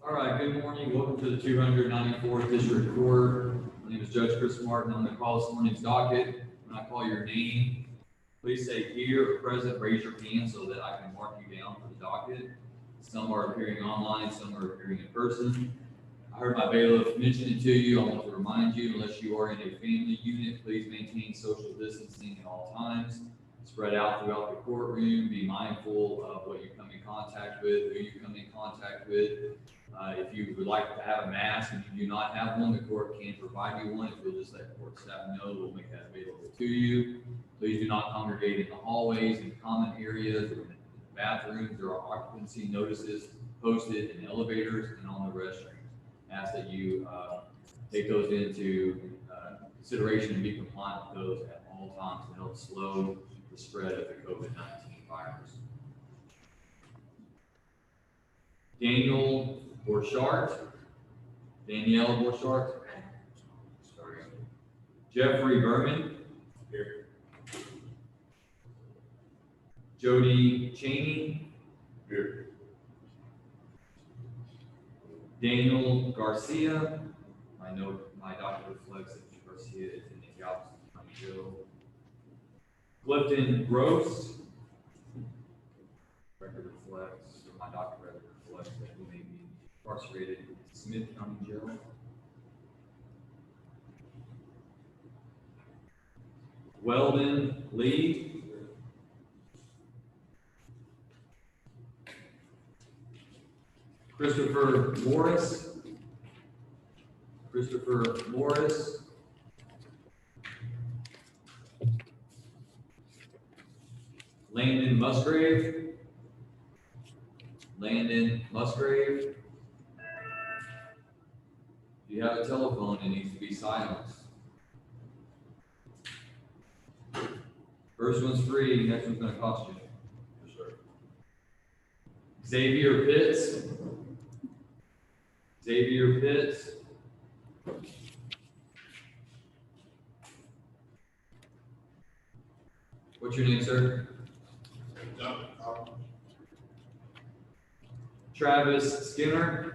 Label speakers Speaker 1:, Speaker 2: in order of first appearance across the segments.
Speaker 1: All right, good morning. Welcome to the 294th District Court. My name is Judge Chris Martin. I'm going to call this morning's docket. When I call your name, please say here or present, raise your hand so that I can mark you down for the docket. Some are appearing online, some are appearing in person. I heard my bailiff mention it to you. I want to remind you, unless you are in a family unit, please maintain social distancing at all times. Spread out throughout the courtroom. Be mindful of what you come in contact with, who you come in contact with. If you would like to have a mask and you do not have one, the court can provide you one. If you'll just let court staff know, we'll make that available to you. Please do not congregate in the hallways, in common areas, or in the bathrooms. There are occupancy notices posted in elevators and on the restrooms. Ask that you take those into consideration and be compliant with those at all times to help slow the spread of the COVID-19 virus. Danielle Borchardt. Sorry. Jeffrey Berman. Here. Jody Cheney. Here. Daniel Garcia. My document reflects that Garcia is in the Galveston County Jail. Clifton Gross. Record reflects, or my document reflects that he may be incarcerated in Smith County Jail. Weldon Lee. Christopher Morris. Landon Musgrave. If you have a telephone, it needs to be silenced. First one's free, next one's going to cost you. For sure. Xavier Pitts. What's your name, sir? Travis Skinner.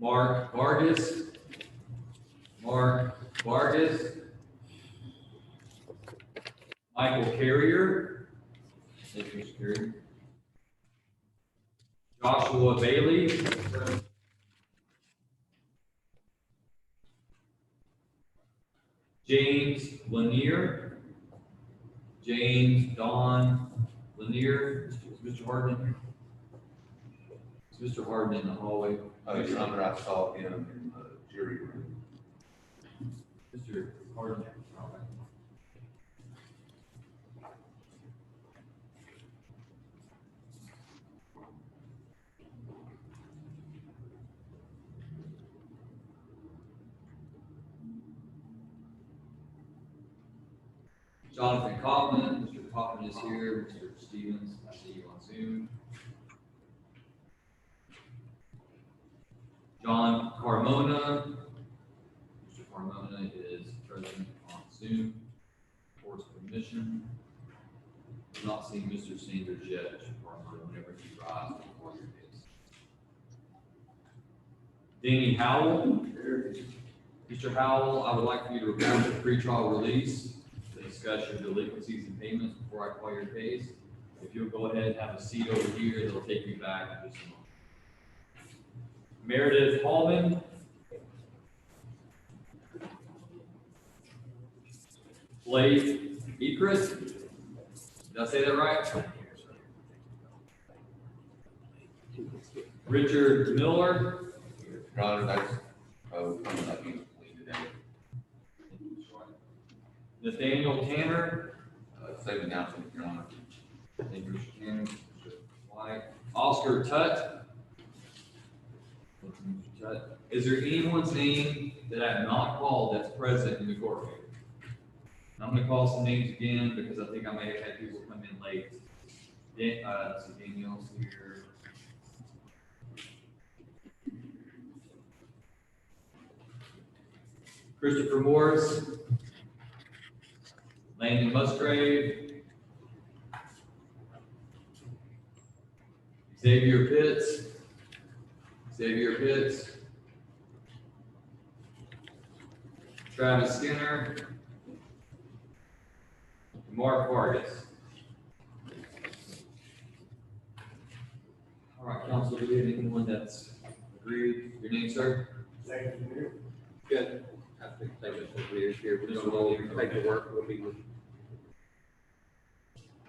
Speaker 1: Mark Vargas. Michael Carrier. Joshua Bailey. James Don Lanier. Is Mr. Harden? Is Mr. Harden in the hallway?
Speaker 2: Your Honor, I saw him in the jury room.
Speaker 1: Mr. Harden. Jonathan Kaufman. Mr. Kaufman is here. Mr. Stevens, I see you on Zoom. John Carmona. Mr. Carmona is present on Zoom. Court's permission. I'm not seeing Mr. Sanders yet, Mr. Carmona, whenever he arrives before your case. Danny Howell. Mr. Howell, I would like for you to report your pretrial release. Discuss your delinquencies and payments before I call your case. If you'll go ahead and have a seat over here, they'll take you back in just a moment. Meredith Hallman. Blake Ekris. Did I say that right? Richard Miller.
Speaker 2: Your Honor, that's coming up today.
Speaker 1: Nathaniel Tanner.
Speaker 2: Same announcement, Your Honor.
Speaker 1: Thank you, Mr. Tanner. Mr. White. Oscar Tutt. Is there anyone's name that I have not called that's present in the courtroom? I'm going to call some names again because I think I may have had people come in late. So Danielle's here. Christopher Morris. Landon Musgrave. Xavier Pitts. Xavier Pitts. Travis Skinner. Mark Vargas. All right, council, do we have anyone that's agreed? Your name, sir?
Speaker 3: Good. I think they just agree here. We're gonna all take the work. We'll be with.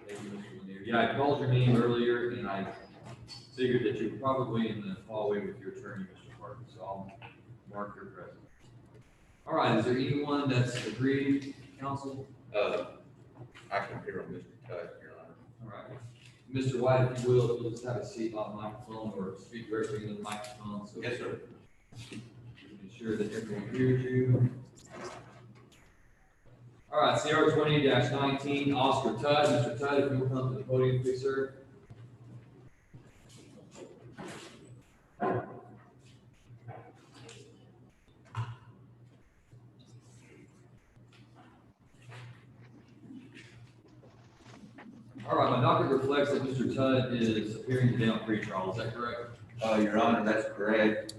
Speaker 1: Thank you, Mr. Lanier. Yeah, I called your name earlier and I figured that you're probably in the hallway with your attorney, Mr. Parker, so I'll mark your presence. All right, is there anyone that's agreed, council?
Speaker 2: I can hear on Mr. Tutt, Your Honor.
Speaker 1: All right. Mr. White, if you will, if you'll just have a seat on the microphone or speak directly into the microphone. So
Speaker 2: Yes, sir.
Speaker 1: ensure that everyone hears you. All right, CR 20-19, Oscar Tutt. Mr. Tutt, if you'll come to the podium, please, sir. All right, my docket reflects that Mr. Tutt is appearing today on pretrial. Is that correct?
Speaker 2: Your Honor, that's correct.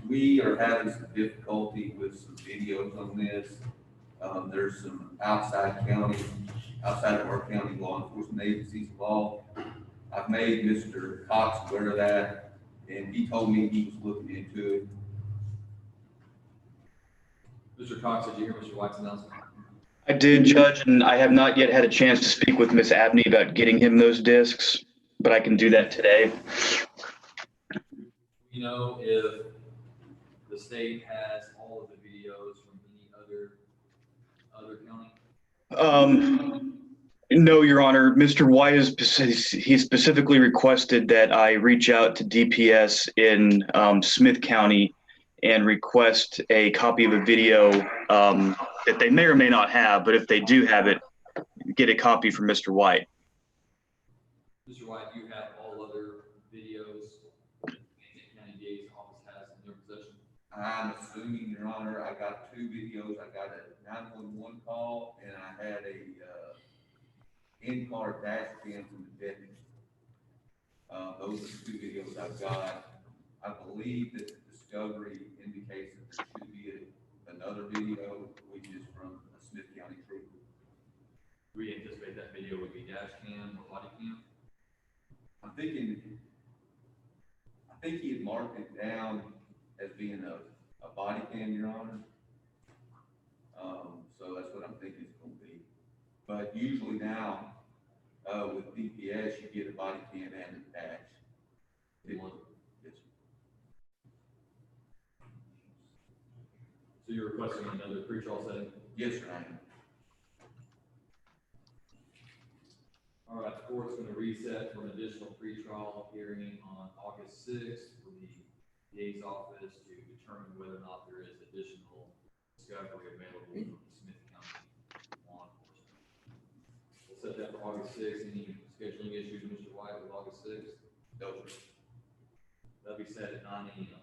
Speaker 2: We are having some difficulty with some videos on this. There's some outside of our county law enforcement agencies involved. I've made Mr. Cox aware of that, and he told me he was looking into it.
Speaker 1: Mr. Cox, did you hear Mr. White's announcement?
Speaker 4: I did, Judge, and I have not yet had a chance to speak with Miss Abney about getting him those discs, but I can do that today.
Speaker 1: You know if the state has all of the videos from any other county?
Speaker 4: No, Your Honor. Mr. White he specifically requested that I reach out to DPS in Smith County and request a copy of a video that they may or may not have, but if they do have it, get a copy from Mr. White.
Speaker 1: Mr. White, do you have all other videos that the county DA's office has in their possession?
Speaker 2: I'm assuming, Your Honor, I got two videos. I got a 911 call, and I had a in-car dash cam from the deputy. Those are the two videos I've got. I believe that the discovery indicates that there should be another video, which is from a Smith County trooper.
Speaker 1: Do we anticipate that video would be dash cam or body cam?
Speaker 2: I think he had marked it down as being a body cam, Your Honor. So that's what I'm thinking it's gonna be. But usually now, with DPS, you get a body cam and a dash. Yes.
Speaker 1: So you're requesting another pretrial setting?
Speaker 2: Yes, sir, I am.
Speaker 1: All right, the court's going to reset for an additional pretrial hearing on August 6th for the DA's office to determine whether or not there is additional discovery available from Smith County law enforcement. We'll set that for August 6th. Any scheduling issues, Mr. White, with August 6th?
Speaker 2: No, sir.
Speaker 1: That'll be set at 9 a.m.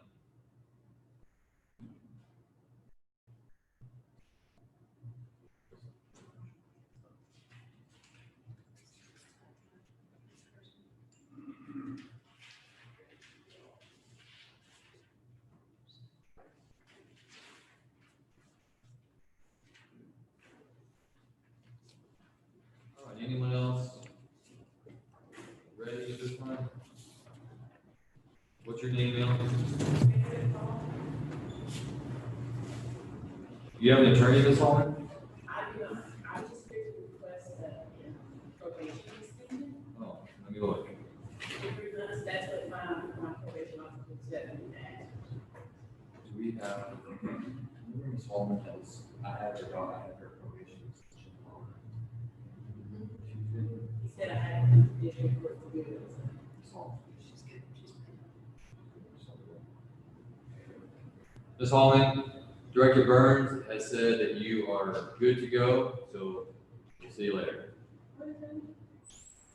Speaker 1: All right, anyone else ready at this time? What's your name, Al? You have an attorney, Ms. Holman?
Speaker 5: I do not. I just did request that probation extended.
Speaker 1: Oh, let me look.
Speaker 5: Because that's what my probation officer said in that.
Speaker 1: Do we have, Ms. Holman has, I have her probation.
Speaker 5: He said I had to do district court to do it.
Speaker 1: Ms. Holman, Director Burns has said that you are good to go, so we'll see you later.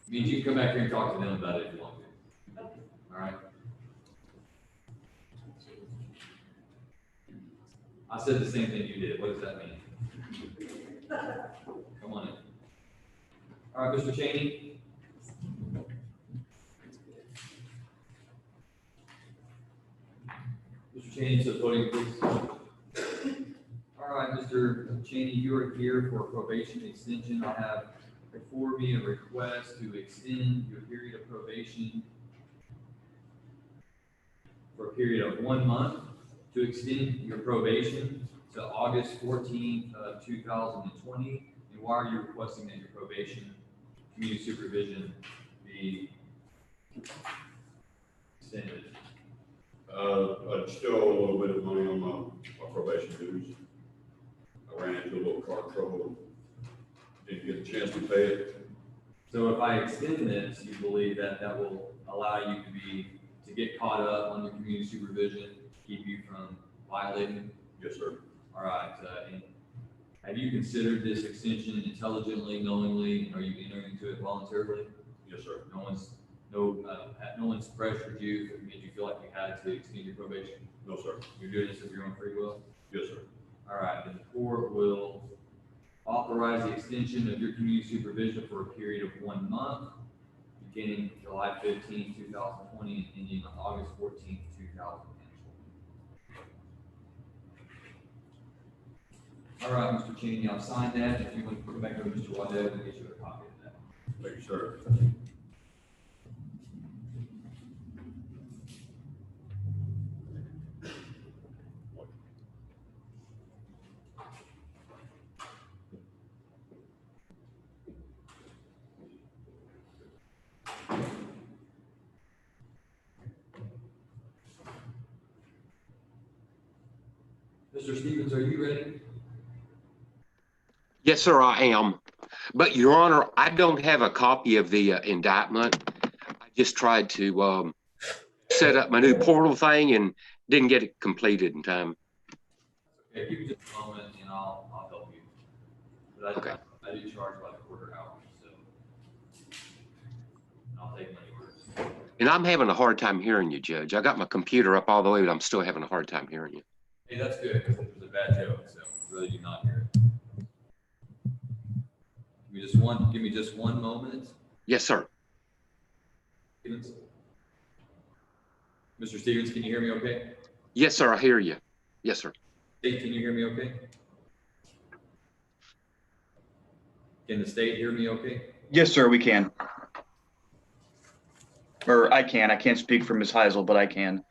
Speaker 1: Means you can come back here and talk to them about it if you want to. All right. I said the same thing you did. What does that mean? Come on in. All right, Mr. Cheney. Mr. Cheney, to the podium, please. All right, Mr. Cheney, you are here for a probation extension. I have before me a request to extend your period of probation for a period of 1 month, to extend your probation to August 14th of 2020. And why are you requesting that your probation, community supervision be extended?
Speaker 6: Still a little bit of money on my probation dues. I ran into a little car trouble, didn't get a chance to pay it.
Speaker 1: So if I extend this, you believe that that will allow you to get caught up on your community supervision, keep you from violating?
Speaker 6: Yes, sir.
Speaker 1: All right, and have you considered this extension intelligently, knowingly, and are you entering into it voluntarily?
Speaker 6: Yes, sir.
Speaker 1: No one's pressured you, made you feel like you had to extend your probation?
Speaker 6: No, sir.
Speaker 1: You're doing this of your own free will?
Speaker 6: Yes, sir.
Speaker 1: All right, then the court will authorize the extension of your community supervision for a period of 1 month, beginning July 15th, 2020, and ending on August 14th, 2020. All right, Mr. Cheney, I'll sign that. If you want to come back over to Mr. Waddell, we'll get you a copy of that.
Speaker 6: Thank you, sir.
Speaker 1: Mr. Stevens, are you ready?
Speaker 7: Yes, sir, I am. But Your Honor, I don't have a copy of the indictment. I just tried to set up my new portal thing and didn't get it completed in time.
Speaker 1: Okay, give me just a moment and I'll help you. But
Speaker 7: Okay.
Speaker 1: I do charge by the quarter hour, so I'll take money orders.
Speaker 7: And I'm having a hard time hearing you, Judge. I got my computer up all the way, but I'm still having a hard time hearing you.
Speaker 1: Hey, that's good, because it was a bad joke, so really do not hear it. Give me just one moment.
Speaker 7: Yes, sir.
Speaker 1: Stevens? Mr. Stevens, can you hear me okay?
Speaker 7: Yes, sir, I hear you. Yes, sir.
Speaker 1: State, can you hear me okay? Can the state hear me okay?
Speaker 4: Yes, sir, we can. Or I can. I can't speak for Ms. Heisel, but I can.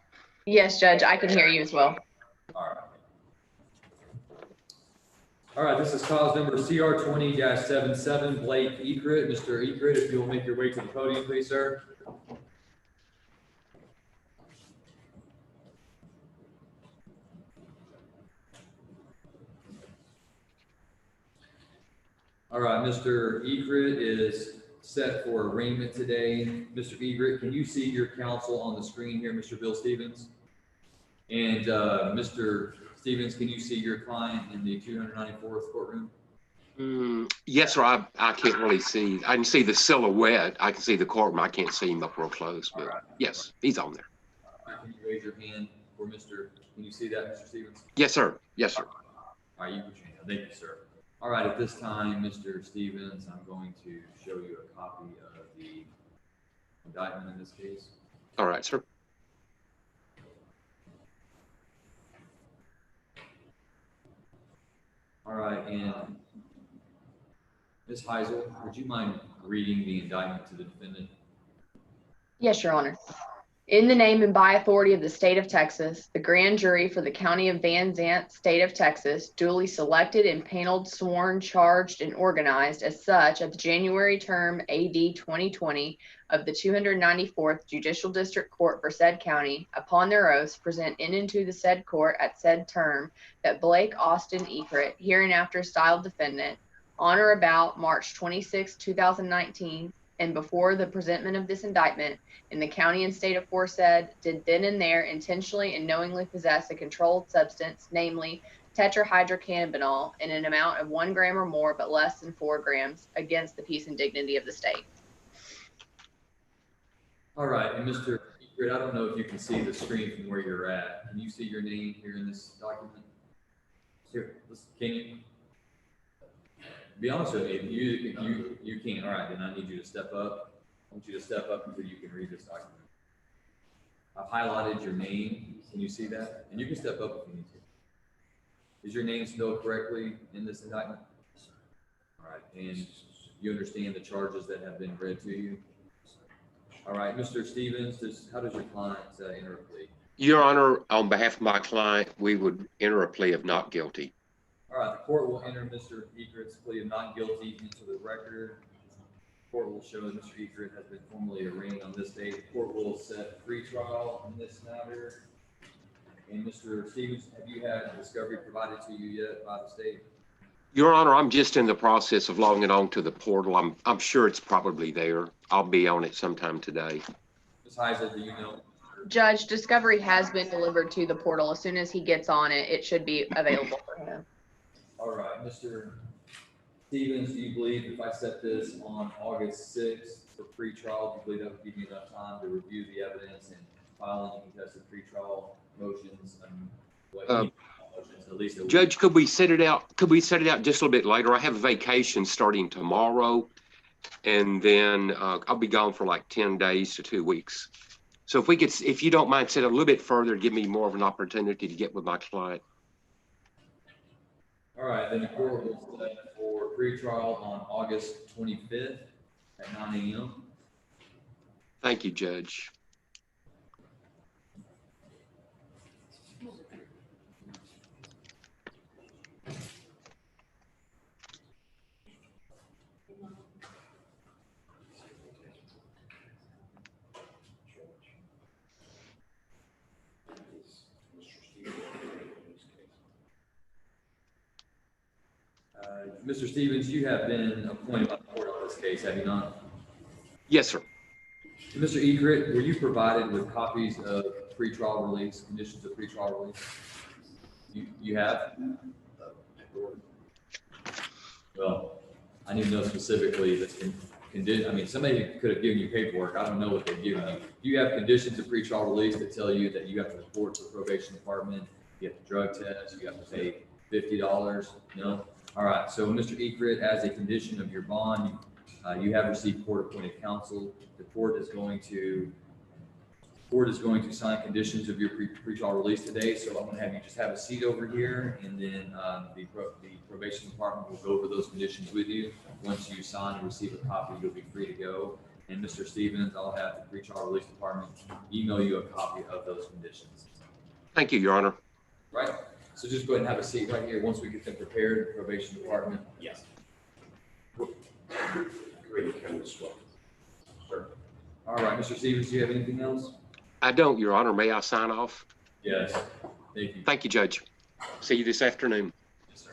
Speaker 8: Yes, Judge, I can hear you as well.
Speaker 1: All right. All right, this is cause number CR 20-77, Blake Ekrit. Mr. Ekrit, if you'll make your way to the podium, please, sir. All right, Mr. Ekrit is set for arraignment today. Mr. Ekrit, can you see your counsel on the screen here, Mr. Bill Stevens? And Mr. Stevens, can you see your client in the 294th courtroom?
Speaker 7: Yes, sir, I can't really see. I can see the silhouette. I can see the courtroom. I can't see him up real close, but yes, he's on there.
Speaker 1: Can you raise your hand for Mr. Can you see that, Mr. Stevens?
Speaker 7: Yes, sir. Yes, sir.
Speaker 1: All right, you put your hand. Thank you, sir. All right, at this time, Mr. Stevens, I'm going to show you a copy of the indictment in this case.
Speaker 7: All right, sir.
Speaker 1: All right, and Ms. Heisel, would you mind reading the indictment to the defendant?
Speaker 8: Yes, Your Honor. In the name and by authority of the state of Texas, the grand jury for the county of Van Zant, state of Texas, duly selected and paneled, sworn, charged, and organized as such at the January term AD 2020 of the 294th Judicial District Court for said county, upon their oaths, present in and to the said court at said term that Blake Austin Ekrit, hereinafter styled defendant, on or about March 26, 2019, and before the presentment of this indictment in the county and state aforesaid, did then and there intentionally and knowingly possess a controlled substance, namely tetrahydrocannabinol, in an amount of 1 gram or more, but less than 4 grams, against the peace and dignity of the state.
Speaker 1: All right, and Mr. Ekrit, I don't know if you can see the screen from where you're at. Can you see your name here in this document? Here, can you? Be honest with me, you can't. All right, then I need you to step up. I want you to step up until you can read this document. I've highlighted your name Can you see that? And you can step up if you need to. Is your name spelled correctly in this indictment? All right, and you understand the charges that have been read to you? All right, Mr. Stevens, how does your client enter a plea?
Speaker 7: Your Honor, on behalf of my client, we would enter a plea of not guilty.
Speaker 1: All right, the court will enter Mr. Egret's plea of not guilty into the record. The court will show that Mr. Egret has been formally arraigned on this date. The court will set free trial in this matter. And Mr. Stevens, have you had discovery provided to you yet by the state?
Speaker 7: Your Honor, I'm just in the process of logging on to the portal. I'm sure it's probably there. I'll be on it sometime today.
Speaker 1: Ms. Heisel, do you know?
Speaker 8: Judge, discovery has been delivered to the portal. As soon as he gets on it, it should be available for him.
Speaker 1: All right, Mr. Stevens, do you believe if I set this on August 6th for pre-trial, do you believe that would give you enough time to review the evidence and file any contested pre-trial motions? Motions, at least
Speaker 7: Judge, could we set it out? Could we set it out just a little bit later? I have a vacation starting tomorrow, and then I'll be gone for like 10 days to 2 weeks. So if we could, if you don't mind, set it a little bit further, give me more of an opportunity to get with my client.
Speaker 1: All right, then the court will set for pre-trial on August 25th at 9 a.m.
Speaker 7: Thank you, Judge.
Speaker 1: Mr. Stevens, you have been appointed by the court on this case, have you not?
Speaker 7: Yes, sir.
Speaker 1: Mr. Egret, were you provided with copies of pre-trial release, conditions of pre-trial release? You have? Well, I need to know specifically that's condition. I mean, somebody could have given you paperwork. I don't know what they've given you. Do you have conditions of pre-trial release that tell you that you have to report to the probation department, you have to drug test, you have to pay $50? No? All right, so Mr. Egret, as a condition of your bond, you have received court-appointed counsel. The court is going to sign conditions of your pre-trial release today. So I'm going to have you just have a seat over here, and then the probation department will go over those conditions with you. Once you sign and receive a copy, you'll be free to go. And Mr. Stevens, I'll have the pre-trial release department email you a copy of those conditions.
Speaker 7: Thank you, Your Honor.
Speaker 1: Right. So just go ahead and have a seat right here. Once we get them prepared, probation department.
Speaker 6: Yes. Great, kind of swell. Sir.
Speaker 1: All right, Mr. Stevens, do you have anything else?
Speaker 7: I don't, Your Honor. May I sign off?
Speaker 1: Yes. Thank you.
Speaker 7: Thank you, Judge. See you this afternoon.
Speaker 1: Yes, sir.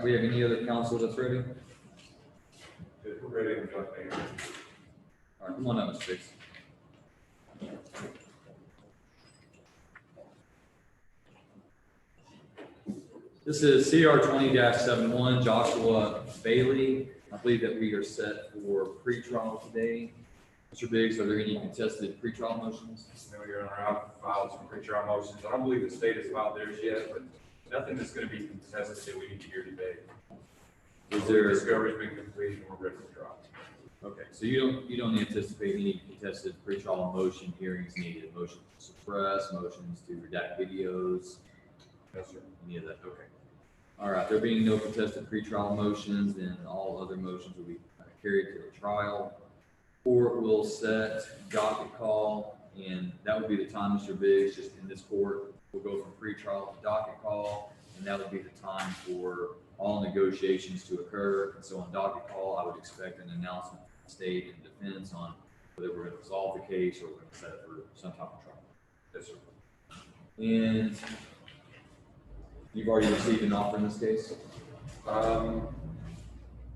Speaker 1: we have any other council that's ready?
Speaker 6: If we're ready, would you like to hear?
Speaker 1: All right, come on up, Mr. Biggs. This is CR 20-71, Joshua Bailey. I believe that we are set for pretrial today. Mr. Biggs, are there any contested pretrial motions?
Speaker 9: No, Your Honor, I've filed some pretrial motions. I don't believe the state has filed theirs yet, but nothing that's going to be contested that we need to hear today.
Speaker 1: Is there?
Speaker 9: Discovery's been completed and we're ready to trial.
Speaker 1: Okay, so you don't anticipate any contested pretrial motion hearings needed, motion to suppress, motions to redact videos,
Speaker 9: Yes, sir.
Speaker 1: any of that? Okay. All right, there being no contested pretrial motions, then all other motions will be carried to the trial. Court will set docket call, and that would be the time, Mr. Biggs, just in this court, we'll go from pretrial to docket call, and that would be the time for all negotiations to occur. And so on docket call, I would expect an announcement from the state and defense on whether we're going to resolve the case or we're going to set it for some type of trial.
Speaker 9: Yes, sir.
Speaker 1: And you've already received an offer in this case?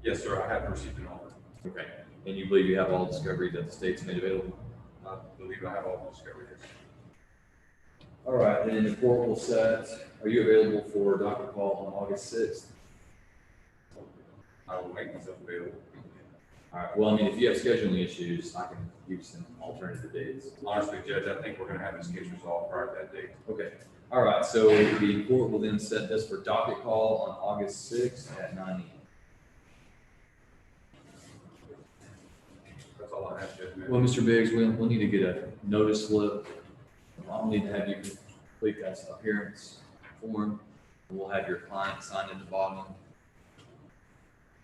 Speaker 9: Yes, sir, I have received an offer.
Speaker 1: Okay. And you believe you have all discovery that the state's made available?
Speaker 9: I believe I have all the discovery.
Speaker 1: All right, then the court will set, are you available for docket call on August 6th?
Speaker 9: I will make myself available.
Speaker 1: All right, well, I mean, if you have scheduling issues, I can give you some alternative dates.
Speaker 9: Honestly, Judge, I think we're going to have this case resolved prior to that date.
Speaker 1: Okay, all right, so the court will then set this for docket call on August 6th at 9 a.m.
Speaker 9: That's all I have, Judge.
Speaker 1: Well, Mr. Biggs, we'll need to get a notice slip. I'll need to have you complete that appearance form. We'll have your client sign in the bottom,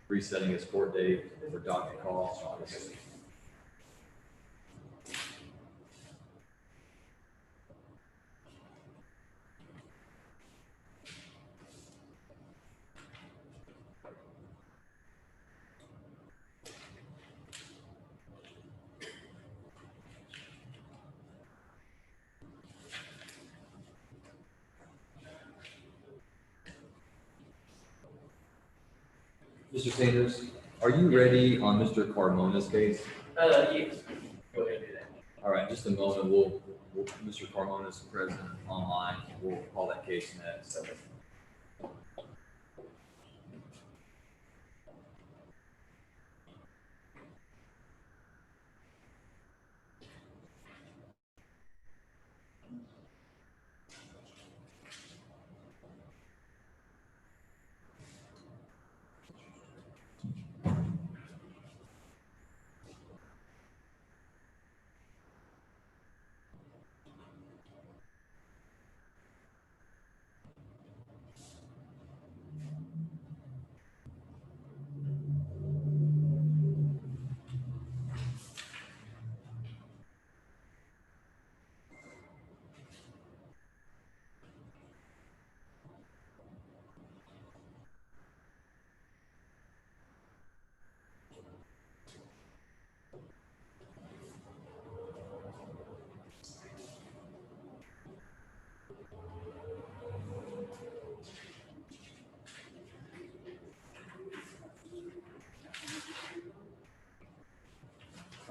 Speaker 1: resetting his court date for docket call on August 6th. Mr. Sanders, are you ready on Mr. Carmona's case?
Speaker 3: Yes. Go ahead and do that.
Speaker 1: All right, just a moment. We'll Mr. Carmona's present online. We'll call that case next.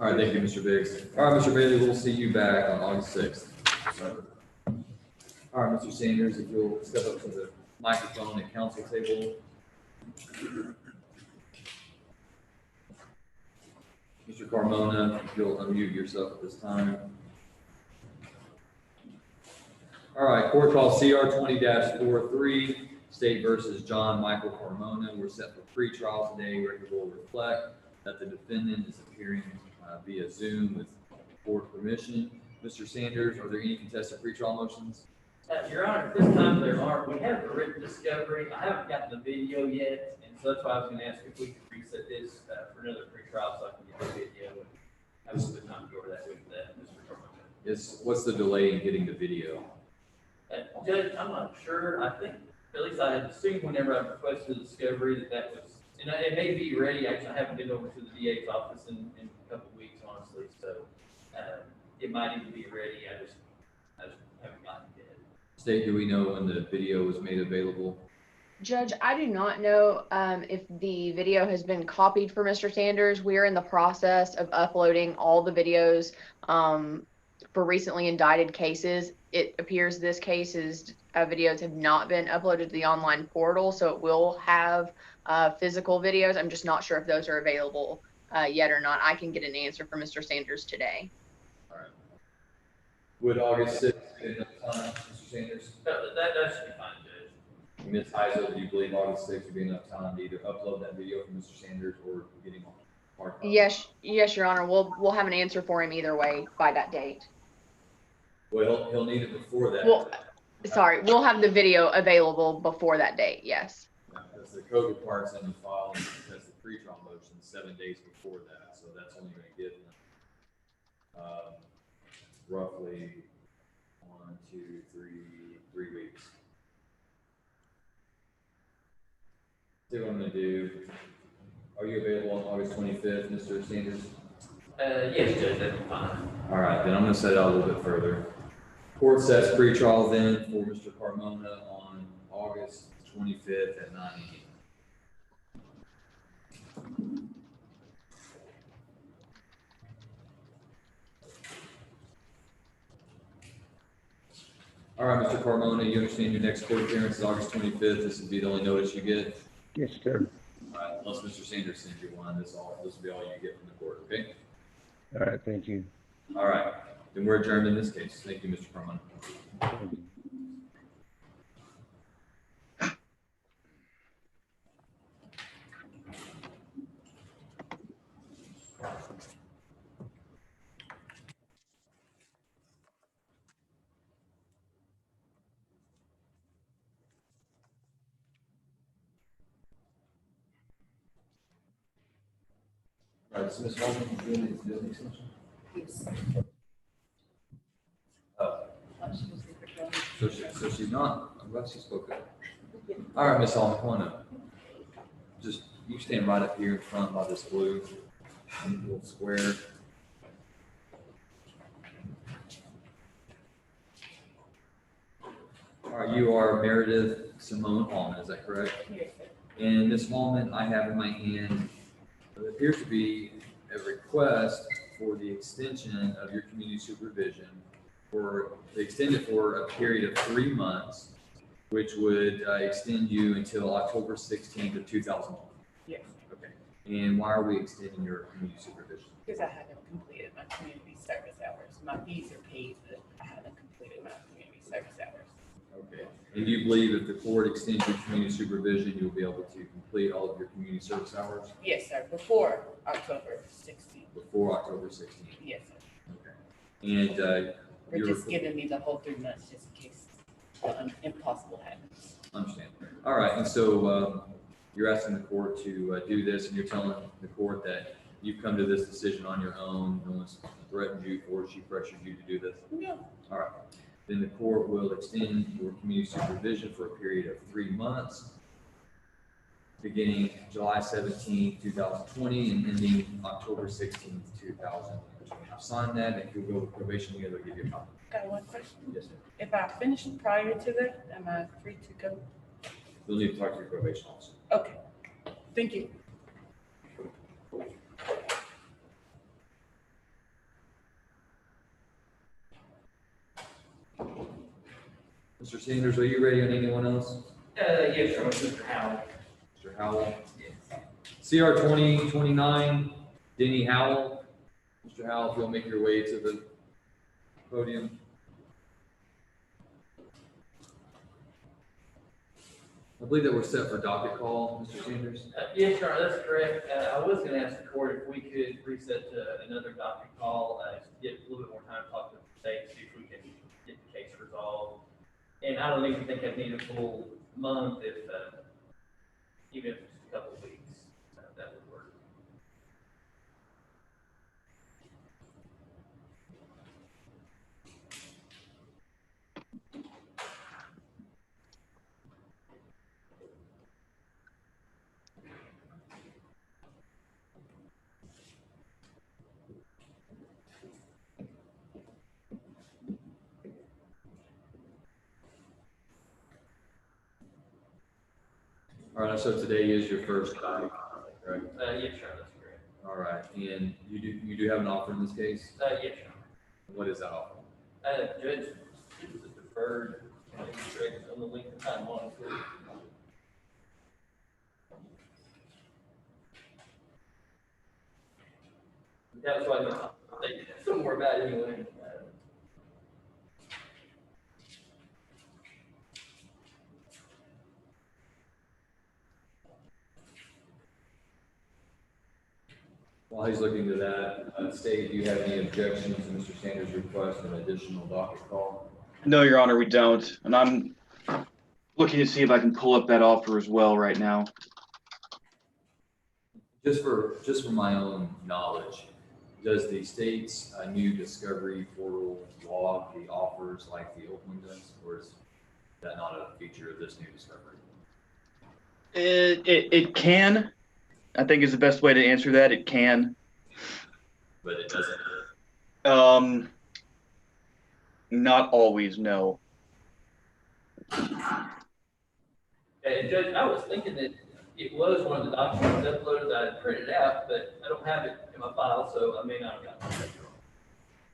Speaker 1: All right, thank you, Mr. Biggs. All right, Mr. Bailey, we'll see you back on August 6th. All right, Mr. Sanders, if you'll step up to the microphone at council table. Mr. Carmona, if you'll unmute yourself at this time. All right, court call CR 20-43, State versus John Michael Carmona. We're set for pretrial today. Record will reflect that the defendant is appearing via Zoom with court permission. Mr. Sanders, are there any contested pretrial motions?
Speaker 10: Your Honor, at this time there aren't. We have a written discovery. I haven't gotten the video yet, and so that's why I was gonna ask if we could reset this for another pretrial so I can get the video and have a good time to go over that with Mr. Carmona.
Speaker 1: Yes, what's the delay in getting the video?
Speaker 10: Judge, I'm not sure. I think, at least I had assumed whenever I requested the discovery that was, and it may be ready. Actually, I haven't been over to the DA's office in a couple of weeks, honestly, so it might even be ready. I just haven't gotten it yet.
Speaker 1: State, do we know when the video was made available?
Speaker 8: Judge, I do not know if the video has been copied for Mr. Sanders. We are in the process of uploading all the videos for recently indicted cases. It appears this case's videos have not been uploaded to the online portal, so it will have physical videos. I'm just not sure if those are available yet or not. I can get an answer from Mr. Sanders today.
Speaker 1: All right. Would August sixth be enough time, Mr. Sanders?
Speaker 10: That should be fine, Judge.
Speaker 1: Ms. Heisel, do you believe August sixth would be enough time to either upload that video from Mr. Sanders or get him on hard copy?
Speaker 8: Yes, Your Honor. We'll have an answer for him either way by that date.
Speaker 1: Well, he'll need it before that.
Speaker 8: Well, sorry, we'll have the video available before that date. Yes.
Speaker 1: Because the code requires them to file and test the pre-trial motion 7 days before that, so that's only going to give them roughly 1, 2, 3 weeks. See what I'm going to do. Are you available on August 25th, Mr. Sanders?
Speaker 10: Yes, Judge, that'd be fine.
Speaker 1: All right, then I'm going to set it out a little bit further. Court sets pre-trial then for Mr. Carmona on August 25th at 9 a.m. All right, Mr. Carmona, you understand your next court appearance is August 25th. This would be the only notice you get.
Speaker 11: Yes, sir.
Speaker 1: All right, unless Mr. Sanders sends you one, this will be all you get from the court, okay?
Speaker 11: All right, thank you.
Speaker 1: All right, then we're adjourned in this case. Thank you, Mr. Carmona.
Speaker 11: Thank you.
Speaker 1: All right, so Ms. Holman, you doing the business extension?
Speaker 5: Yes.
Speaker 1: Oh,
Speaker 5: She was
Speaker 1: so she's not, I'm glad she spoke up. All right, Ms. Holman, come on up. Just, you stand right up here in front by this blue little square. All right, you are Meredith Simone Hallman, is that correct?
Speaker 5: Yes, sir.
Speaker 1: And Ms. Hallman, I have in my hand, what appears to be a request for the extension of your community supervision to extend it for a period of 3 months, which would extend you until October 16th of 2001.
Speaker 5: Yes,
Speaker 1: Okay. And why are we extending your community supervision?
Speaker 5: because I haven't completed my community service hours. My fees are paid, but I haven't completed my community service hours.
Speaker 1: Okay. And do you believe if the court extends your community supervision, you'll be able to complete all of your community service hours
Speaker 5: Yes, sir, before October 16th.
Speaker 1: before October 16th?
Speaker 5: Yes, sir.
Speaker 1: Okay. And
Speaker 5: We're
Speaker 1: you're
Speaker 5: just giving me the whole 3 months just in case the impossible happens.
Speaker 1: understand. All right. And so you're asking the court to do this, and you're telling the court that you've come to this decision on your own. No one's threatened you, forced you, pressured you to do this.
Speaker 5: No.
Speaker 1: All right. Then the court will extend your community supervision for a period of 3 months, beginning July 17th, 2020, and ending October 16th, 2020. I've signed that, and if you'll go with probation, we'll give you a copy.
Speaker 5: Got one question.
Speaker 1: Yes, sir.
Speaker 5: If I finish prior to that, am I free to go?
Speaker 1: You'll need to talk to your probation officer.
Speaker 5: Okay, thank you.
Speaker 1: Mr. Sanders, are you ready on anyone else?
Speaker 10: Yes, sir, Mr. Howell.
Speaker 1: Mr. Howell?
Speaker 10: Yes.
Speaker 1: CR 2029, Denny Howell. Mr. Howell, if you'll make your way to the podium. I believe that we're set for docket call, Mr. Sanders.
Speaker 10: Yes, sir, that's correct. I was gonna ask the court if we could reset to another docket call, get a little bit more time to talk to the state, see if we can get the case resolved. And I don't even think I'd need a full month if, even if it's a couple of weeks, that would work.
Speaker 1: All right, so today is your first time, correct?
Speaker 10: Yes, sir, that's correct.
Speaker 1: All right, and you do have an offer in this case?
Speaker 10: Yes, sir.
Speaker 1: What is that offer?
Speaker 10: Judge, it was a deferred, interest on the length of time, honestly. That's why I'm thinking some more about it anyway.
Speaker 1: While he's looking to that, State, do you have any objections to Mr. Sanders' request of an additional docket call?
Speaker 4: No, Your Honor, we don't. And I'm looking to see if I can pull up that offer as well right now.
Speaker 1: Just for my own knowledge, does the state's new discovery portal log the offers like the old one does, or is that not a feature of this new discovery?
Speaker 4: It can. I think is the best way to answer that. It can.
Speaker 1: But it doesn't.
Speaker 4: Not always, no.
Speaker 10: And Judge, I was thinking that it was one of the documents uploaded that I printed out, but I don't have it in my file, so I may not have gotten it.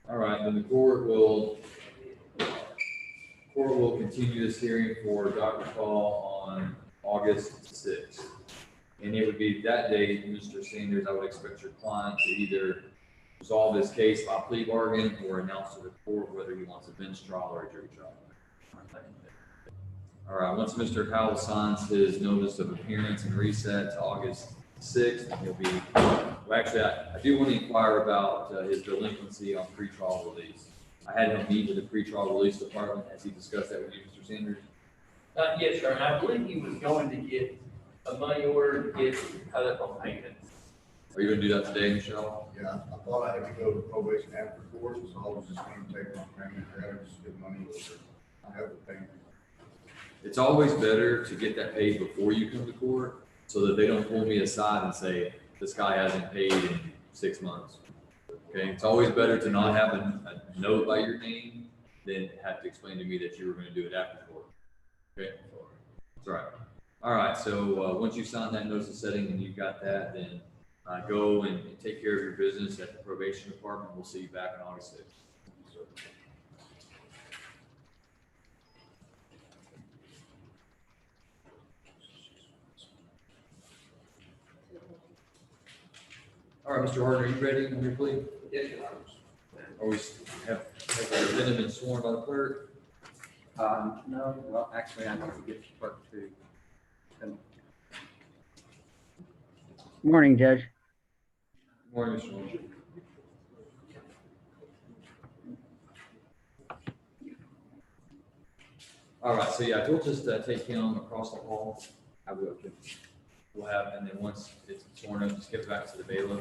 Speaker 1: All right, then the court will continue this hearing for docket call on August 6th. And it would be that day, Mr. Sanders, I would expect your client to either resolve his case by plea bargain or announce to the court whether he wants a bench trial or a jury trial. All right, once Mr. Howell signs his notice of appearance and reset to August 6th, he'll be, well, actually, I do want to inquire about his delinquency on pretrial release. I had him meet with the pretrial release department. Has he discussed that with you, Mr. Sanders?
Speaker 10: Yes, sir, and I believe he was going to get a money order to get cut up on payments.
Speaker 1: Are you going to do that today, Michelle?
Speaker 12: Yeah, I thought I had to go to probation after court, so I was just going to take my payment, I had to just get money over. I have the payment.
Speaker 1: It's always better to get that paid before you come to court so that they don't pull me aside and say, this guy hasn't paid in 6 months. Okay, it's always better to not have a note by your name than have to explain to me that you were going to do it after court. Okay, that's right. All right, so once you sign that notice of setting and you've got that, then go and take care of your business at the probation department. We'll see you back on August 6th. All right, Mr. Harden, are you ready on your plea?
Speaker 3: Yes, Your Honor.
Speaker 1: Or we have the defendant been sworn by the clerk?
Speaker 3: No, well, actually, I need to get the clerk to.
Speaker 13: Morning, Judge.
Speaker 1: Morning, Mr. Harden. All right, so yeah, we'll just take him across the hall. We'll have, and then once it's sworn up, just get it back to the bailiff.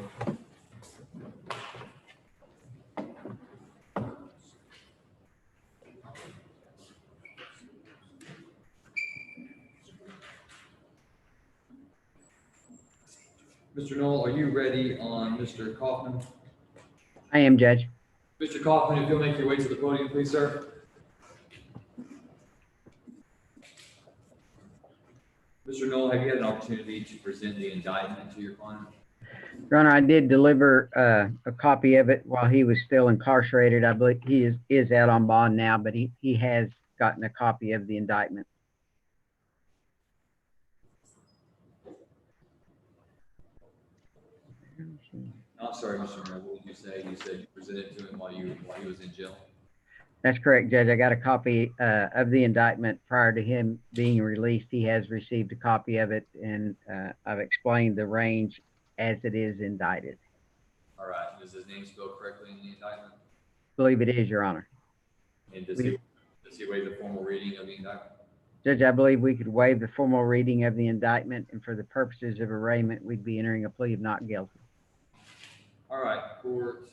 Speaker 1: Mr. Knoll, are you ready on Mr. Kaufman?
Speaker 13: I am, Judge.
Speaker 1: Mr. Kaufman, if you'll make your way to the podium, please, sir. Mr. Knoll, have you had an opportunity to present the indictment to your client?
Speaker 13: Your Honor, I did deliver a copy of it while he was still incarcerated. I believe he is out on bond now, but he has gotten a copy of the indictment.
Speaker 1: I'm sorry, Mr. Knoll, what did you say? You said you presented it to him while he was in jail?
Speaker 13: That's correct, Judge. I got a copy of the indictment prior to him being released. He has received a copy of it, and I've explained the range as it is indicted.
Speaker 1: All right, is his name spelled correctly in the indictment?
Speaker 13: I believe it is, Your Honor.
Speaker 1: And does he waive the formal reading of the indictment?
Speaker 13: Judge, I believe we could waive the formal reading of the indictment, and for the purposes of arraignment, we'd be entering a plea of not guilty.
Speaker 1: All right, court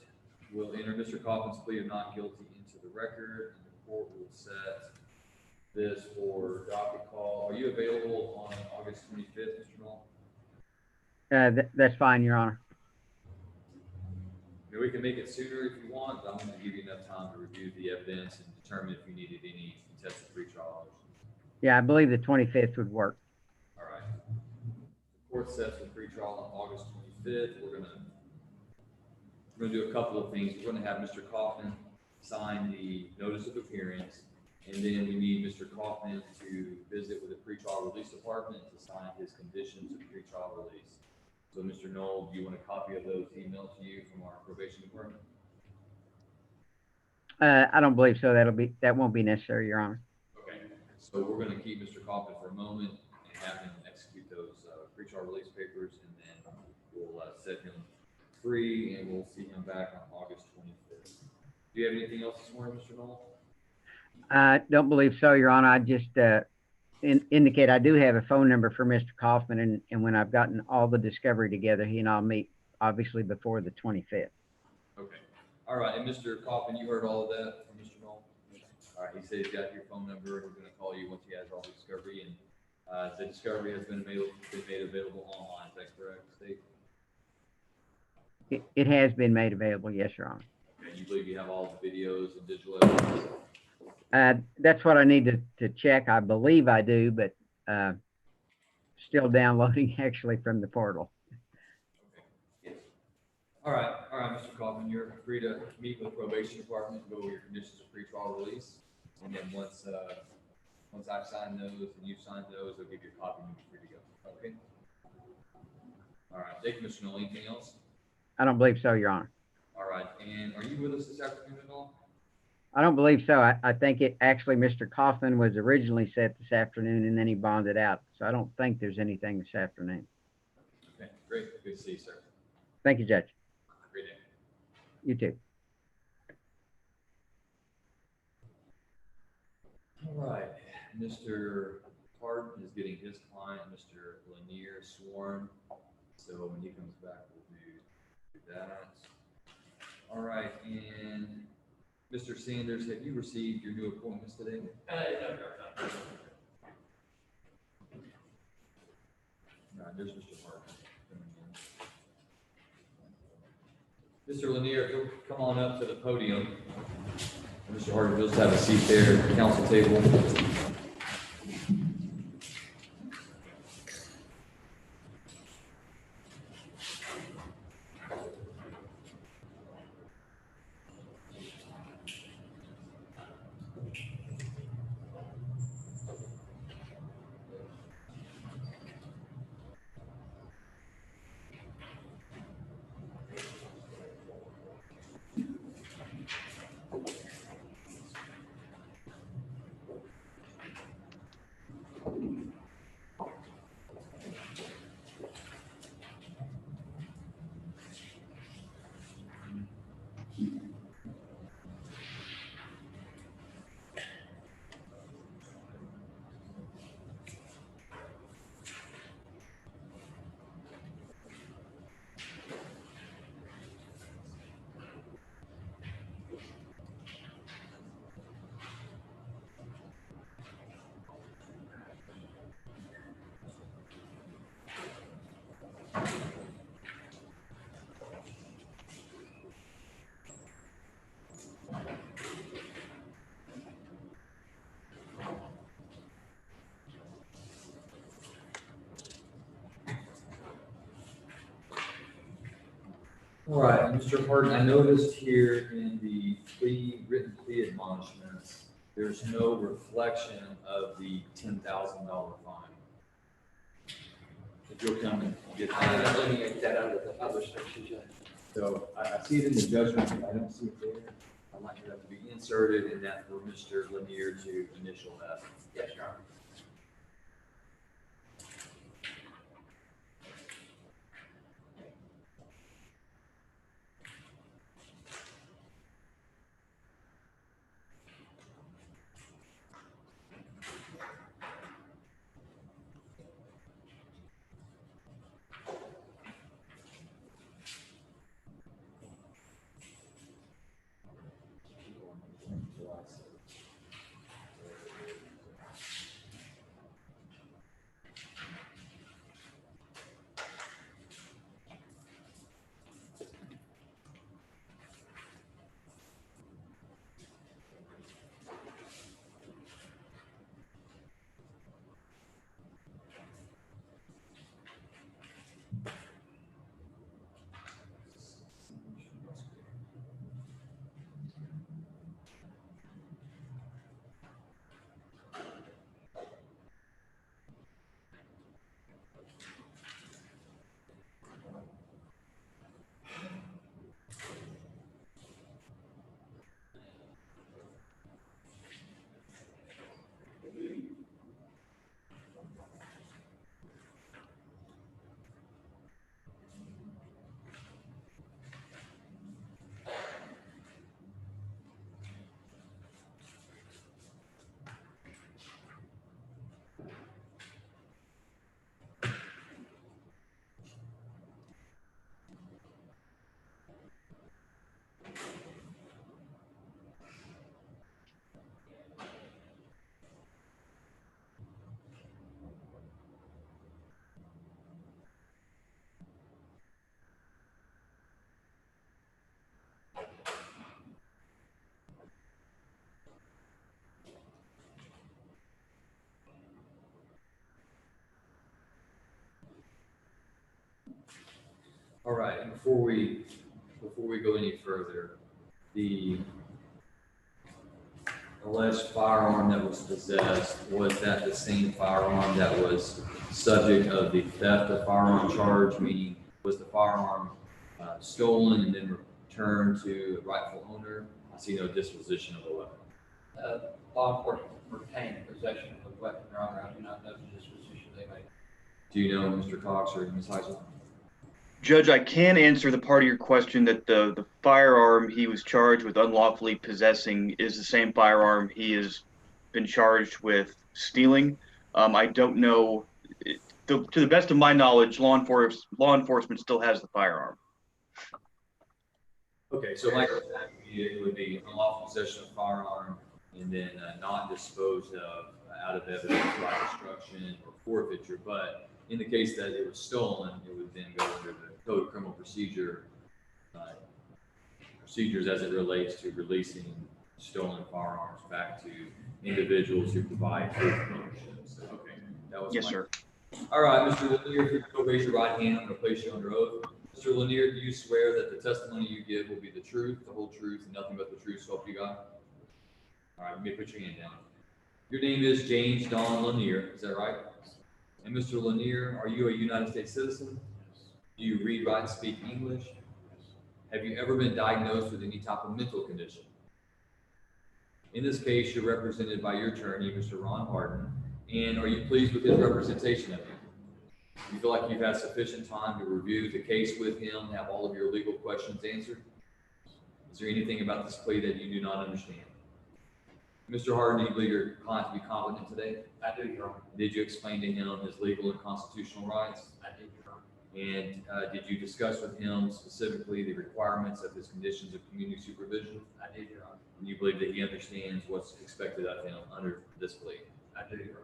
Speaker 1: will enter Mr. Kaufman's plea of not guilty into the record, and the court will set this for docket call. Are you available on August 25th, Mr. Knoll?
Speaker 13: That's fine, Your Honor.
Speaker 1: I mean, we can make it sooner if you want, but I'm going to give you enough time to review the evidence and determine if you needed any contested pretrial.
Speaker 13: Yeah, I believe the 25th would work.
Speaker 1: All right. court sets for pretrial on August 25th. We're gonna do a couple of things. We're gonna have Mr. Kaufman sign the notice of appearance, and then we need Mr. Kaufman to visit with the pretrial release department to sign his conditions of pretrial release. So, Mr. Knoll, do you want a copy of those emailed to you from our probation department?
Speaker 13: I don't believe so. That won't be necessary, Your Honor.
Speaker 1: Okay, so we're gonna keep Mr. Kaufman for a moment and have him execute those pretrial release papers, and then we'll set him free, and we'll see him back on August 25th. Do you have anything else this morning, Mr. Knoll?
Speaker 13: I don't believe so, Your Honor. I just indicate I do have a phone number for Mr. Kaufman, and when I've gotten all the discovery together, he and I'll meet obviously before the 25th.
Speaker 1: Okay. All right, and Mr. Kaufman, you heard all of that from Mr. Knoll? All right, he said he's got your phone number, and we're gonna call you once he has all the discovery, and the discovery has been made available online, is that correct, State?
Speaker 13: It has been made available, yes, Your Honor.
Speaker 1: Okay, you believe you have all the videos and digital evidence?
Speaker 13: That's what I need to check. I believe I do, but still downloading actually from the portal.
Speaker 1: All right, Mr. Kaufman, you're free to meet with the probation department to go over your conditions of pretrial release. And then once I've signed those and you've signed those, I'll give you a copy and you're free to go. Okay? All right, thank you, Mr. Knoll. Anything else?
Speaker 13: I don't believe so, Your Honor.
Speaker 1: All right, and are you with us this afternoon at all?
Speaker 13: I don't believe so. I think it actually, Mr. Kaufman was originally set this afternoon and then he bonded out. So I don't think there's anything this afternoon.
Speaker 1: Okay, great. Good to see you, sir.
Speaker 13: Thank you, Judge.
Speaker 1: Great day.
Speaker 13: You too.
Speaker 1: All right, Mr. Hardin is getting his client, Mr. Lanier, sworn. So when he comes back, we'll do that. All right, and Mr. Sanders, have you received your new appointments today?
Speaker 10: No.
Speaker 1: All right, there's Mr. Hardin. Mr. Lanier, if you'll come on up to the podium. Mr. Hardin, you'll just have a seat there at the council table. All right, Mr. Hardin, I noticed here in the written plea admonishments, there's no reflection of the $10,000 fine. If you'll come and get that.
Speaker 3: Let me get that out of the other section, Judge.
Speaker 1: So I see it in the judgment, but I don't see it there. I'd like it to be inserted in that for Mr. Lanier to initial that.
Speaker 3: Yes, Your Honor.
Speaker 1: All right, and before we go any further, the alleged firearm that was possessed, was that the same firearm that was subject of the theft of firearm charge? Meaning, was the firearm stolen and then returned to the rightful owner? I see no disposition of the weapon.
Speaker 3: Law enforcement retained possession of the weapon, Your Honor. I do not know the disposition they made.
Speaker 1: Do you know, Mr. Cox or Ms. Heisel?
Speaker 4: Judge, I can answer the part of your question that the firearm he was charged with unlawfully possessing is the same firearm he has been charged with stealing. I don't know. To the best of my knowledge, law enforcement still has the firearm.
Speaker 1: Okay, so like it would be unlawful possession of firearm and then not disposed of out of evidence by destruction or forfeiture. But in the case that it was stolen, it would then go under the Code of Criminal procedures as it relates to releasing stolen firearms back to individuals who provide proof of ownership. So, okay, that was
Speaker 4: Yes, sir.
Speaker 1: All right, Mr. Lanier, if you could raise your right hand, I'm going to place you under oath. Mr. Lanier, do you swear that the testimony you give will be the truth, the whole truth, and nothing but the truth, so help you God? All right, let me put your hand down. Your name is James Don Lanier, is that right? And Mr. Lanier, are you a United States citizen? Do you read, write, and speak English? Have you ever been diagnosed with any type of mental condition? In this case, you're represented by your attorney, Mr. Ron Harden, and are you pleased with his representation of you? You feel like you've had sufficient time to review the case with him, have all of your legal questions answered? Is there anything about this plea that you do not understand? Mr. Harden, do you believe your client to be competent today?
Speaker 3: I do, Your Honor.
Speaker 1: Did you explain to him his legal and constitutional rights?
Speaker 3: I did, Your Honor.
Speaker 1: And did you discuss with him specifically the requirements of his conditions of community supervision?
Speaker 3: I did, Your Honor.
Speaker 1: And you believe that he understands what's expected of him under this plea?
Speaker 3: I do, Your Honor.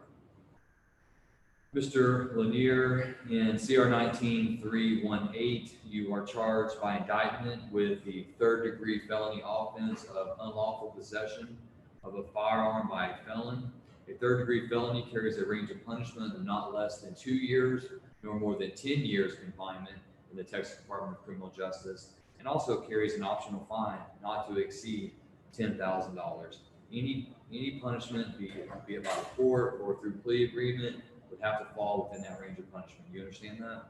Speaker 1: Mr. Lanier, in CR 19-318, you are charged by indictment with the third-degree felony offense of unlawful possession of a firearm by a felon. A third-degree felony carries a range of punishment of not less than 2 years, nor more than 10 years confinement in the Texas Department of Criminal Justice, and also carries an optional fine not to exceed $10,000. Any punishment, be it by the court or through plea agreement, would have to fall within that range of punishment. You understand that?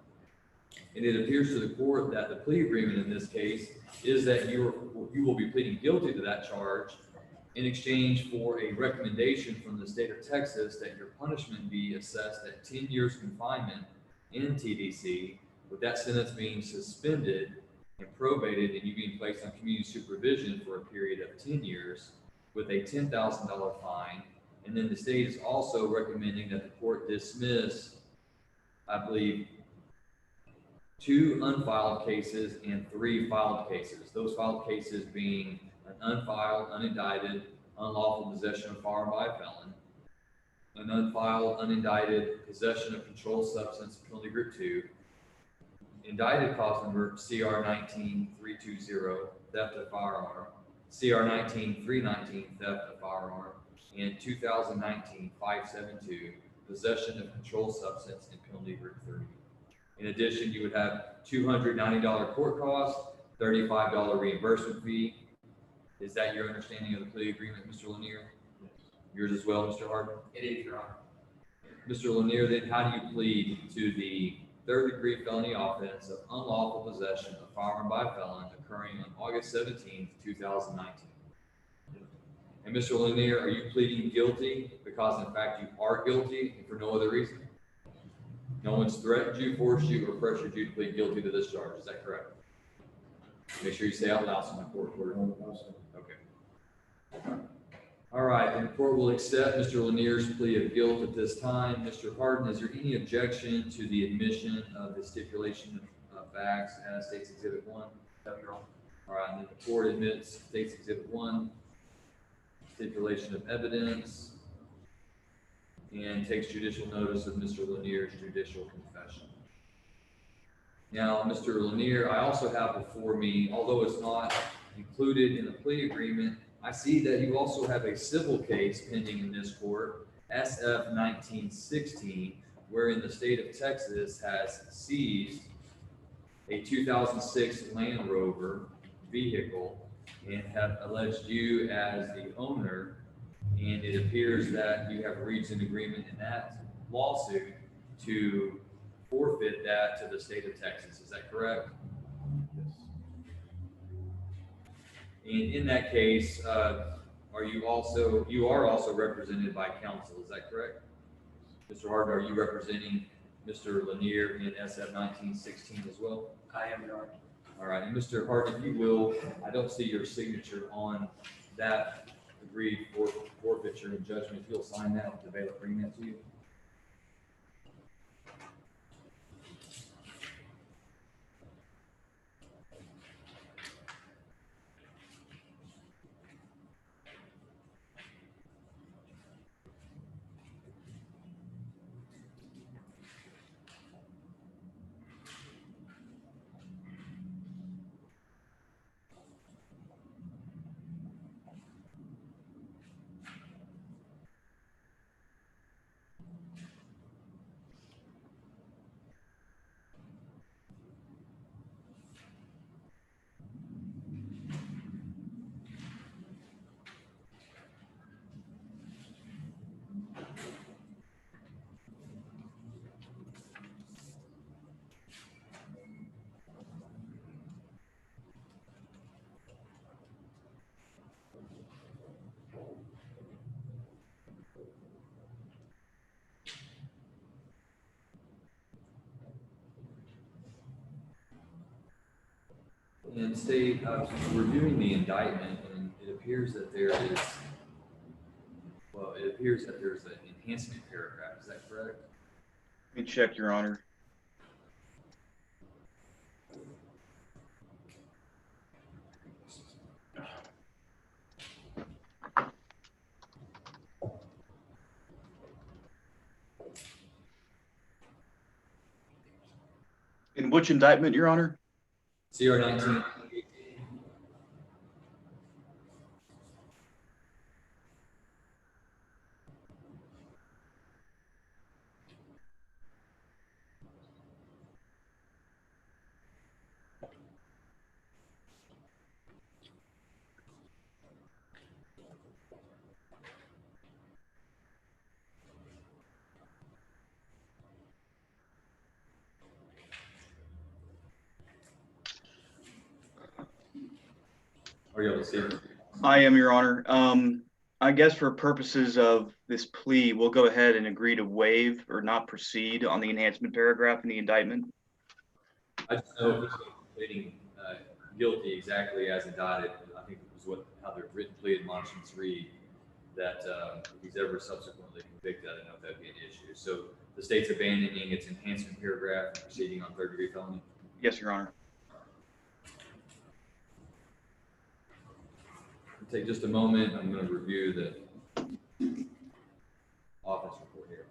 Speaker 1: And it appears to the court that the plea agreement in this case is that you will be pleading guilty to that charge in exchange for a recommendation from the state of Texas that your punishment be assessed at 10 years confinement in TDC, with that sentence being suspended and probated and you being placed on community supervision for a period of 10 years with a $10,000 fine. And then the state is also recommending that the court dismiss, I believe, 2 unfiled cases and 3 filed cases. Those filed cases being an unfiled, unindicted, unlawful possession of firearm by a felon, an unfiled, unindicted possession of controlled substance, penalty group 2, indicted cause number CR 19-320, theft of firearm, CR 19-319, theft of firearm, and 2019-572, possession of controlled substance in penalty group 3. In addition, you would have $290 court costs, $35 reimbursement fee. Is that your understanding of the plea agreement, Mr. Lanier? Yes. Yours as well, Mr. Harden?
Speaker 3: It is, Your Honor.
Speaker 1: Mr. Lanier, then how do you plead to the third-degree felony offense of unlawful possession of firearm by a felon occurring on August 17th, 2019? And Mr. Lanier, are you pleading guilty because in fact you are guilty and for no other reason? No one's threatened you, forced you, or pressured you to plead guilty to this charge, is that correct? Make sure you say out loud so my court order. Okay. All right, and the court will accept Mr. Lanier's plea of guilt at this time. Mr. Harden, is there any objection to the admission of the stipulation of facts as State's Exhibit 1? No, Your Honor. All right, and then the court admits State's Exhibit 1, stipulation of evidence, and takes judicial notice of Mr. Lanier's judicial confession. Now, Mr. Lanier, I also have before me, although it's not included in the plea agreement, I see that you also have a civil case pending in this court, SF 1916, wherein the state of Texas has seized a 2006 Land Rover vehicle and have alleged you as the owner. And it appears that you have reached an agreement in that lawsuit to forfeit that to the state of Texas. Is that correct? And in that case, you are also represented by counsel, is that correct? Mr. Hardin, are you representing Mr. Lanier in SF 1916 as well?
Speaker 10: I am, Your Honor.
Speaker 1: All right, and Mr. Hardin, if you will, I don't see your signature on that agreed forfeiture and judgment. If you'll sign that, with the bailiff bring that to you. And state, reviewing the indictment, and it appears that there's an enhancement paragraph. Is that correct?
Speaker 4: Let me check, Your Honor. In which indictment, Your Honor?
Speaker 1: CR 19. Are you able to see it?
Speaker 4: I am, Your Honor. I guess for purposes of this plea, we'll go ahead and agree to waive or not proceed on the enhancement paragraph in the indictment.
Speaker 1: I just know if he's pleading guilty exactly as indicted. I think it was how the written plea admonishments read, that if he's ever subsequently convicted, I don't know if that'd be an issue. So the state's abandoning its enhancement paragraph and proceeding on third-degree felony?
Speaker 4: Yes, Your Honor.
Speaker 1: Take just a moment. I'm going to review the office report here.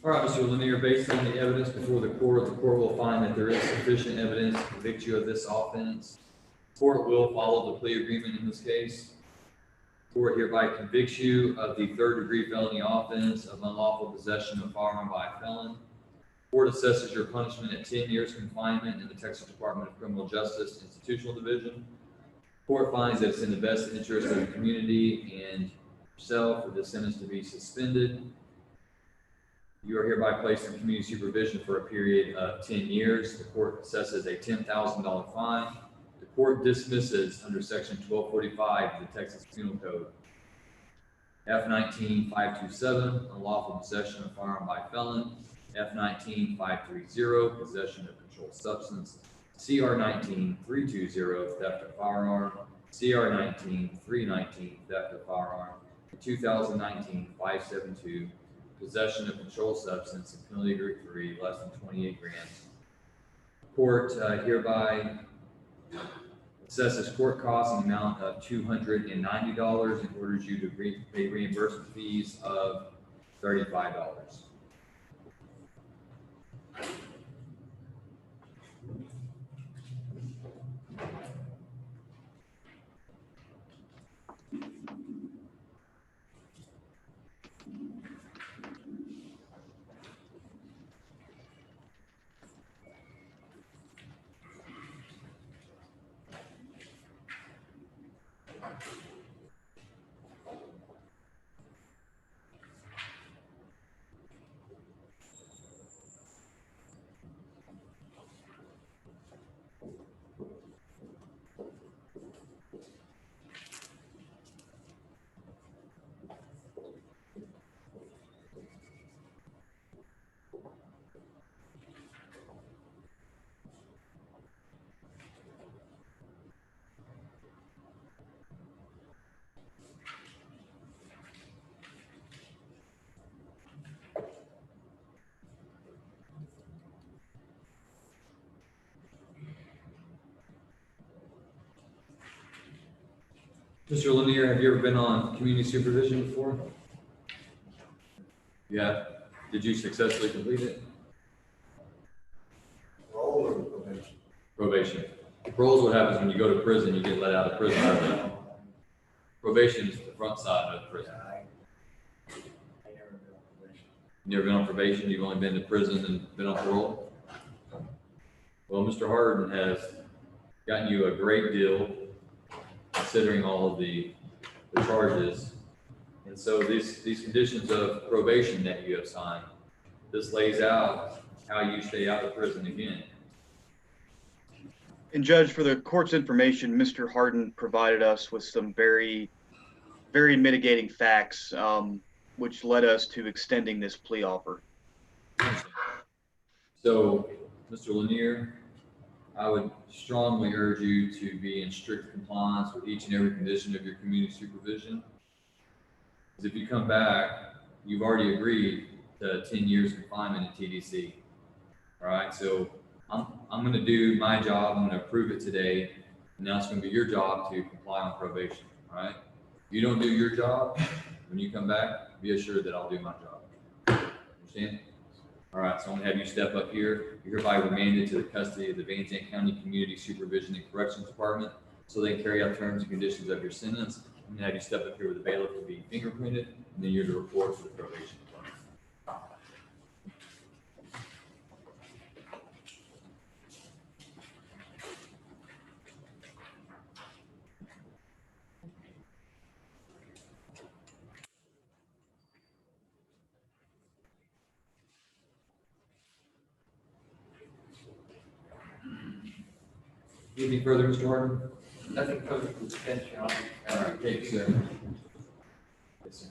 Speaker 1: All right, Mr. Lanier, based on the evidence before the court will find that there is sufficient evidence to convict you of this offense. The court will follow the plea agreement in this case. The court hereby convicts you of the third-degree felony offense of unlawful possession of a firearm by a felon. The court assesses your punishment at 10 years confinement in the Texas Department of Criminal Justice Institutional Division. The court finds that it's in the best interest of the community and yourself for this sentence to be suspended. You are hereby placed in community supervision for a period of 10 years. The court assesses a $10,000 fine. The court dismisses under section 1245 of the Texas Penal Code. F-19-527, unlawful possession of firearm by felon. F-19-530, possession of controlled substance. CR-19-320, theft of firearm. CR-19-319, theft of firearm. 2019-572, possession of controlled substance in penalty group 3, less than 28 grams. Court hereby assesses court costs in the amount of $290 and orders you to pay reimbursement fees of $35. Mr. Lanier, have you ever been on community supervision before? Yeah. Did you successfully complete it?
Speaker 12: Parole or probation?
Speaker 1: Probation. Parole is what happens when you go to prison, you get let out of prison early. Probation is the front side of prison.
Speaker 12: I never been on probation.
Speaker 1: You never been on probation, you've only been to prison and been on parole? Well, Mr. Harden has gotten you a great deal considering all of the charges. And so these conditions of probation that you have signed, this lays out how you stay out of prison again.
Speaker 4: And Judge, for the court's information, Mr. Harden provided us with some very mitigating facts, which led us to extending this plea offer.
Speaker 1: So, Mr. Lanier, I would strongly urge you to be in strict compliance with each and every condition of your community supervision. Because if you come back, you've already agreed to 10 years confinement in TDC. All right, so I'm going to do my job. I'm going to approve it today. And now it's going to be your job to comply on probation. All right. If you don't do your job, when you come back, be assured that I'll do my job. Understand? All right. So I'm going to have you step up here. You're hereby remanded to the custody of the Van Zandt County Community Supervision and Corrections Department so they can carry out terms and conditions of your sentence. I'm going to have you step up here with the bailiff to be fingerprinted, and then you're to report to the probation department. Anything further, Mr. Harden?
Speaker 3: Nothing further from the bench, Your Honor.
Speaker 1: All right, thank you, sir. Yes, sir.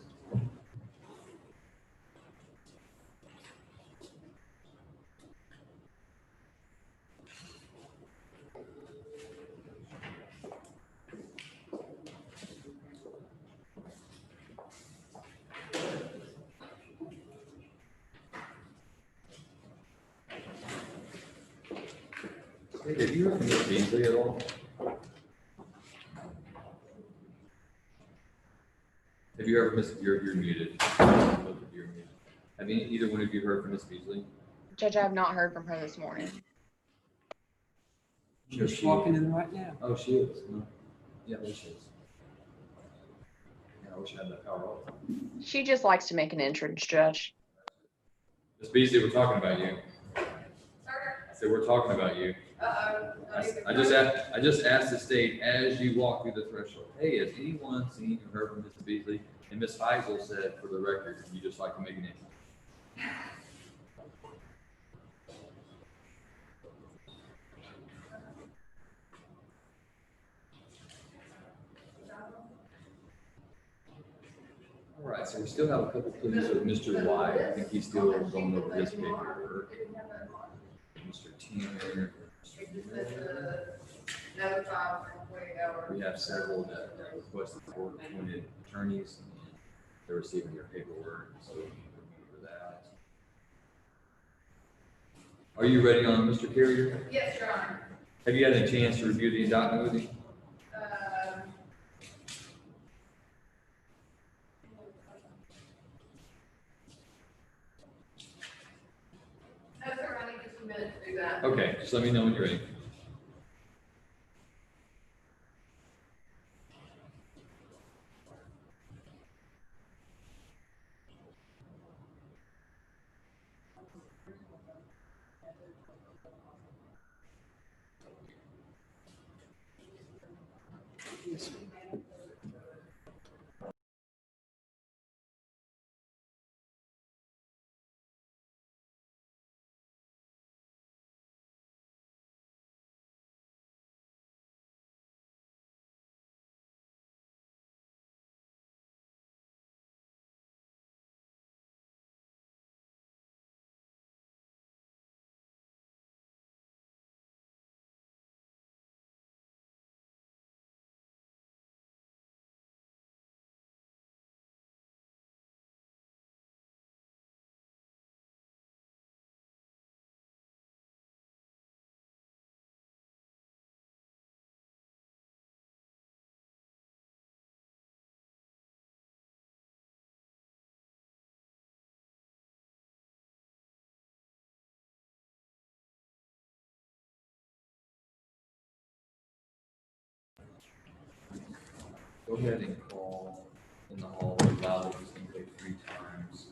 Speaker 1: Hey, did you hear from Ms. Beasley at all? Have you ever missed, you're muted. You're muted. Have Have either one of you heard from Ms. Beasley?
Speaker 8: Judge, I have not heard from her this morning.
Speaker 14: She's walking in right now.
Speaker 1: Oh, she is. No. Yeah, there she is. Yeah, I wish I had that power all the time.
Speaker 8: She just likes to make an entrance, Judge.
Speaker 1: Ms. Beasley, we're talking about you. I said, we're talking about you. I just asked the state as you walk through the threshold, hey, has anyone seen or heard from Ms. Beasley? And Ms. Heisel said, for the record, you just like to make an entrance. All right, so we still have a couple clues with Mr. Y. I think he's still going over his paperwork. Mr. Tanner. We have several that requested court-appointed attorneys. They're receiving their paperwork, so we can remember that. Are you ready on Mr. Carrier?
Speaker 8: Yes, Your Honor.
Speaker 1: Have you had a chance to review the indictment with me?
Speaker 8: No, sir, I need just a minute to do that.
Speaker 1: Okay, just let me know when you're ready. Go ahead and call in the hall loud, just in case 3 times.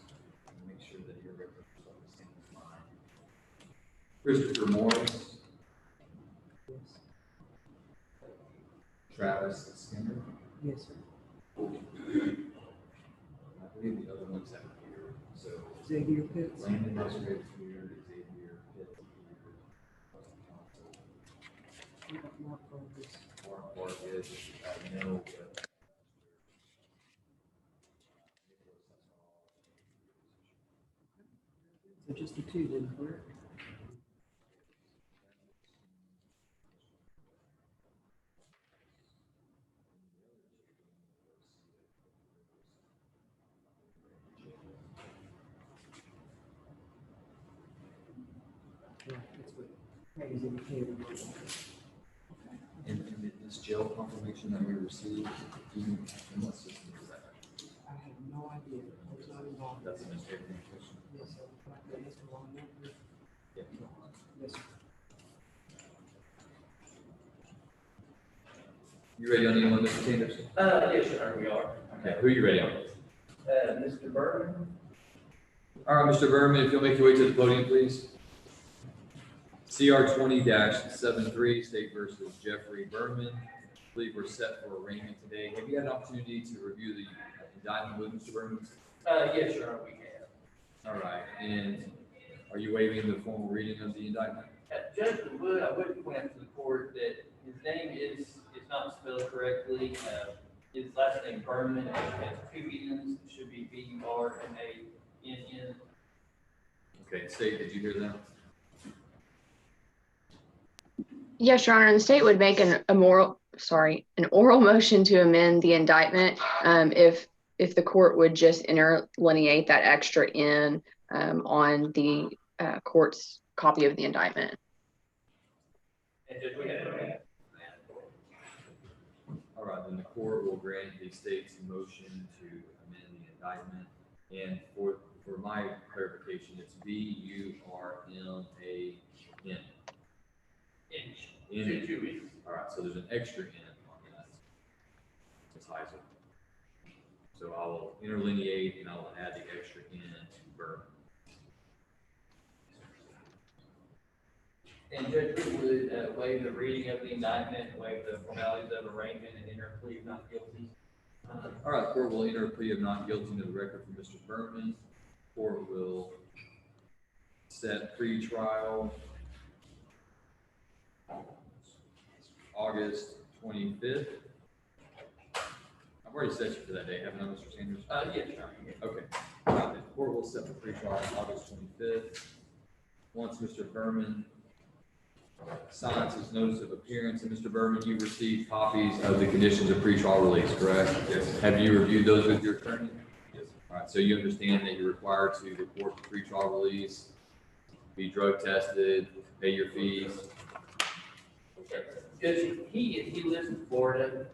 Speaker 1: And make sure that your records are the same as mine. Christopher Morris. Travis Skinner.
Speaker 14: Yes, sir.
Speaker 1: I believe the other one's out here. So
Speaker 14: Xavier Pitts.
Speaker 1: Landon Musgrave here, Xavier Pitts here.
Speaker 14: Mark Vargas.
Speaker 1: Mark Vargas, I know, but.
Speaker 14: So just the two, then, correct? Yeah, that's what Peggy's indicated.
Speaker 1: And this jail confirmation that we received, even in what system is that?
Speaker 14: I have no idea. I was not involved.
Speaker 1: That's an administrative communication.
Speaker 14: Yes, sir. Can I get Mr. Long there?
Speaker 1: Yep.
Speaker 14: Yes, sir.
Speaker 1: You ready on anyone, Mr. Sanders?
Speaker 10: Yes, sir, we are.
Speaker 1: Okay, who are you ready on?
Speaker 10: Mr. Berman?
Speaker 1: All right, Mr. Berman, if you'll make your way to the podium, please. CR 20-73, State versus Jeffrey Berman. I believe we're set for arraignment today. Have you had an opportunity to review the indictment with Mr. Berman?
Speaker 10: Yes, sir, we have.
Speaker 1: All right, and are you waiving the formal reading of the indictment?
Speaker 10: Judge Wood, I would point out to the court that his name is not spelled correctly. His last name Berman actually has 2 N's, it should be Bermann.
Speaker 1: Okay, State, did you hear that?
Speaker 8: Yes, Your Honor, the state would make an oral motion to amend the indictment if the court would just interlineate that extra N on the court's copy of the indictment.
Speaker 10: And Judge, we have
Speaker 1: All right, then the court will grant the state's motion to amend the indictment. And for for my clarification, it's B-U-R-M-A-N.
Speaker 10: Inch.
Speaker 1: In.
Speaker 10: 2 weeks.
Speaker 1: All right, so there's an extra N on that. It's Heisel. So I will interlineate and I will add the extra N to Berman.
Speaker 10: And Judge, we would waive the reading of the indictment, waive the formalities of arraignment, and enter a plea of not guilty.
Speaker 1: All right, the court will enter a plea of not guilty into the record for Mr. Berman. Court will set pre-trial August 25th. I've already set you for that day, haven't I, Mr. Sanders?
Speaker 10: Yes, sir.
Speaker 1: Okay. The court will set the pre-trial August 25th. Once Mr. Berman signs his notice of appearance, and Mr. Berman, you received copies of the conditions of pre-trial release, correct?
Speaker 9: Yes.
Speaker 1: Have you reviewed those with your attorney? Yes. All right, so you understand that you're required to report the pre-trial release, be drug tested, pay your fees.
Speaker 10: Judge, he lives in Florida,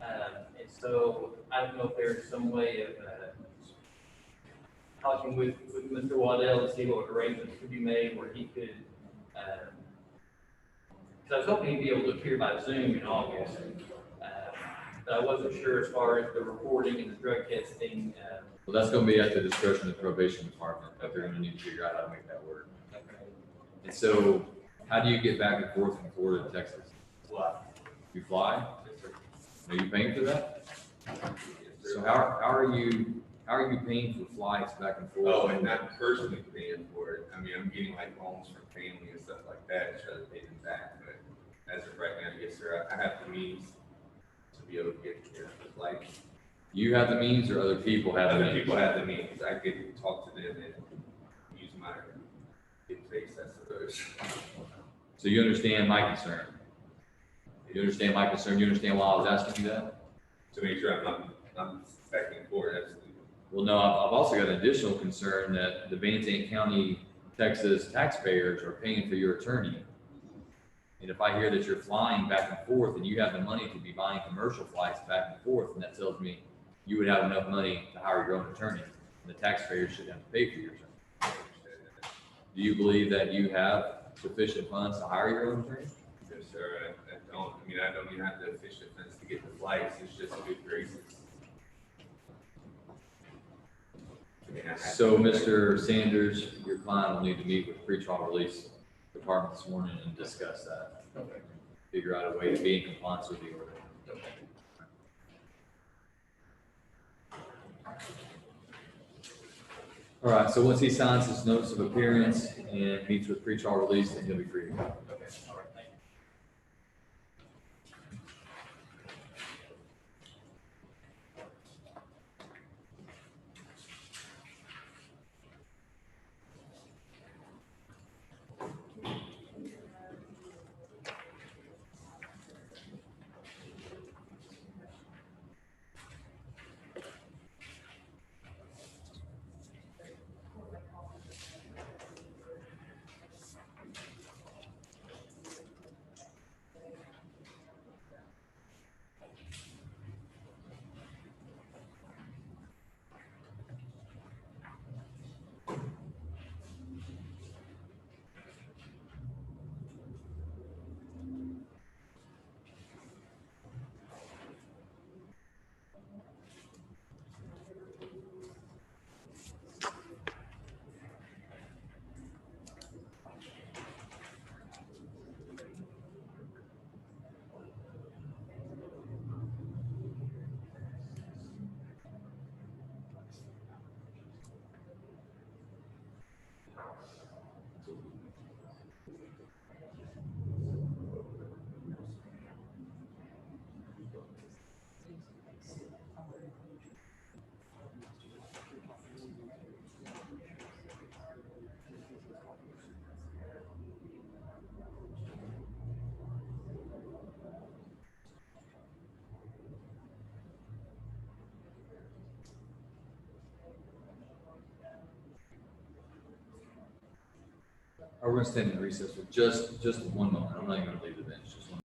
Speaker 10: and so I don't know if there's some way of talking with Mr. Waddell to see what arrangements could be made where he could, because I was hoping he'd be able to appear by Zoom in August, but I wasn't sure as far as the reporting and the drug testing.
Speaker 1: Well, that's gonna be at the discretion of the probation department, but they're gonna need to figure out how to make that work. And so, how do you get back and forth from Florida to Texas?
Speaker 10: Fly.
Speaker 1: You fly? Are you paying for that? So how are you paying for flights back and forth?
Speaker 15: Oh, and not personally paying for it. I mean, I'm getting like loans from family and stuff like that to try to pay them back. But as of right now, yes, sir, I have the means to be able to get here. Like,
Speaker 1: You have the means, or other people have the
Speaker 15: other
Speaker 1: means?
Speaker 15: people have the means. I could talk to them and use my good face, I suppose.
Speaker 1: So you understand my concern? You understand my concern? You understand why I was asking you that?
Speaker 15: To make sure I'm not back and forth, absolutely.
Speaker 1: Well, no, I've also got an additional concern that the Van Zandt County, Texas taxpayers are paying for your attorney. And if I hear that you're flying back and forth and you have the money to be buying commercial flights back and forth, and that tells me you would have enough money to hire your own attorney, and the taxpayers should have to pay for your attorney. Do you believe that you have sufficient funds to hire your own attorney?
Speaker 15: Yes, sir, I don't. I mean, I don't even have the official funds to get the flights. It's just good graces. I mean, I have
Speaker 1: So,
Speaker 15: to-
Speaker 1: Mr. Sanders, your client will need to meet with pretrial release department this morning and discuss that.
Speaker 10: Okay.
Speaker 1: Figure out a way to be in compliance with the order.
Speaker 10: Okay.
Speaker 1: All right, so once he signs his notice of appearance and meets with pretrial release, then he'll be free to go.
Speaker 10: Okay, all right, thank you.
Speaker 1: We're gonna stand in recess for just 1 moment. I'm not even gonna leave the bench, just 1.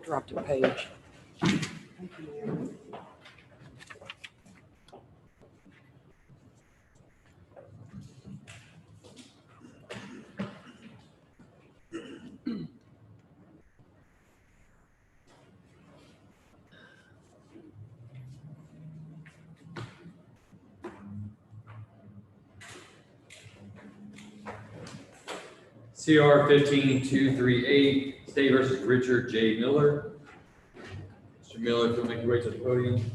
Speaker 14: dropped a page. Thank you.
Speaker 1: CR 15238, State versus Richard J. Miller. Mr. Miller, if you'll make your way to the podium.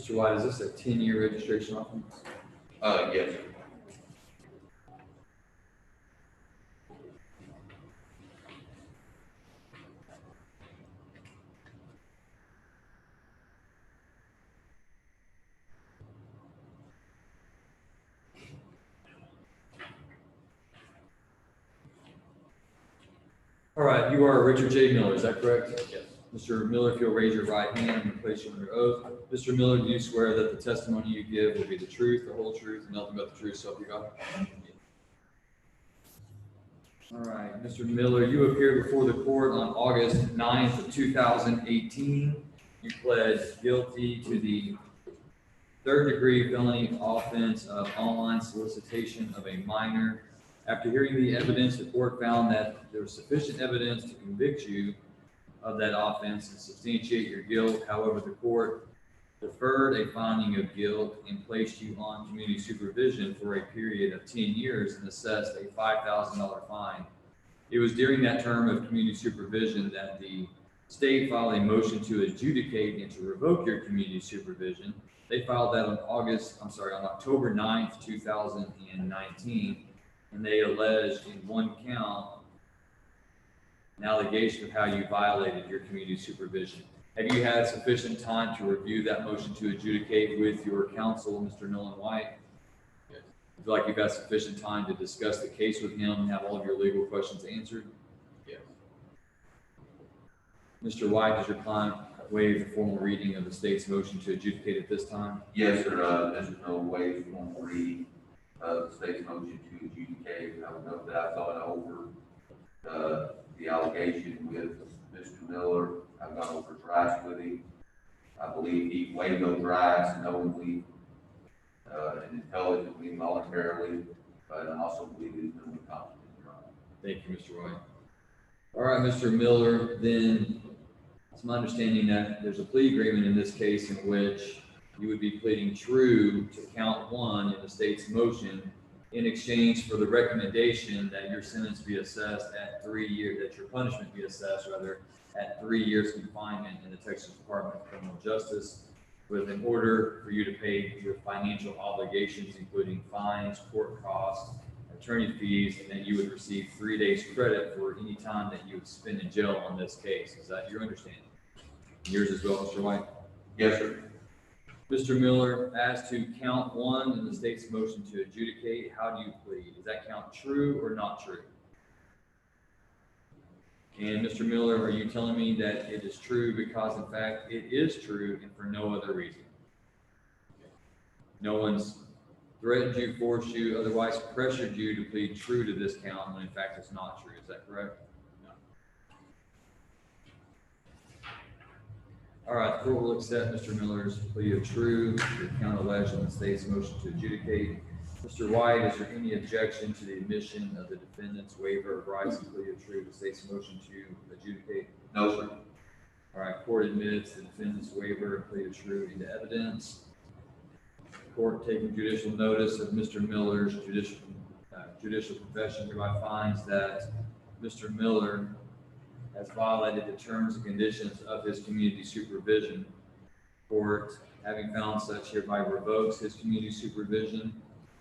Speaker 1: Mr. White, is this a 10-year registration offense?
Speaker 2: Yes.
Speaker 1: All right, you are Richard J. Miller, is that correct? Yes. Mr. Miller, if you'll raise your right hand and place you under oath. Mr. Miller, do you swear that the testimony you give will be the truth, the whole truth, and nothing but the truth, so help you God? All right, Mr. Miller, you appeared before the court on August 9th of 2018. You pled guilty to the third-degree felony offense of online solicitation of a minor. After hearing the evidence, the court found that there was sufficient evidence to convict you of that offense and substantiate your guilt. However, the court deferred a finding of guilt and placed you on community supervision for a period of 10 years and assessed a $5,000 fine. It was during that term of community supervision that the state filed a motion to adjudicate and to revoke your community supervision. They filed that on October 9th, 2019, and they alleged in one count an allegation of how you violated your community supervision. Have you had sufficient time to review that motion to adjudicate with your counsel, Mr. Nolan White? Yes. You feel like you've had sufficient time to discuss the case with him and have all of your legal questions answered?
Speaker 2: Yes.
Speaker 1: Mr. White, does your client waive the formal reading of the state's motion to adjudicate at this time?
Speaker 2: Yes, sir. There's no way formal reading of the state's motion to adjudicate. I would note that I thought over the allegation with Mr. Miller. I've gone over his rights with him. I believe he waived those rights knowingly and intelligently, voluntarily, but I also believe he's been competent.
Speaker 1: Thank you, Mr. White. All right, Mr. Miller, then it's my understanding that there's a plea agreement in this case in which you would be pleading true to count one in the state's motion in exchange for the recommendation that your sentence be assessed at 3 years, that your punishment be assessed rather at 3 years confinement in the Texas Department of Criminal Justice, with an order for you to pay your financial obligations, including fines, court costs, attorney fees, and then you would receive 3 days credit for any time that you would spend in jail on this case. Is that your understanding? Yours as well, Mr. White?
Speaker 2: Yes, sir.
Speaker 1: Mr. Miller, as to count 1 in the state's motion to adjudicate, how do you plead? Is that count true or not true? And Mr. Miller, are you telling me that it is true because in fact it is true and for no other reason? No one's threatened you, forced you, otherwise pressured you to plead true to this count when in fact it's not true. Is that correct? No. All right, the court will accept Mr. Miller's plea of true to the count alleged in the state's motion to adjudicate. Mr. White, is there any objection to the admission of the defendant's waiver of rights and plea of true to the state's motion to adjudicate?
Speaker 2: No, sir.
Speaker 1: All right, court admits the defendant's waiver and plea of true into evidence. Court taking judicial notice of Mr. Miller's judicial confession hereby finds that Mr. Miller has violated the terms and conditions of his community supervision. Court, having found such, hereby revokes his community supervision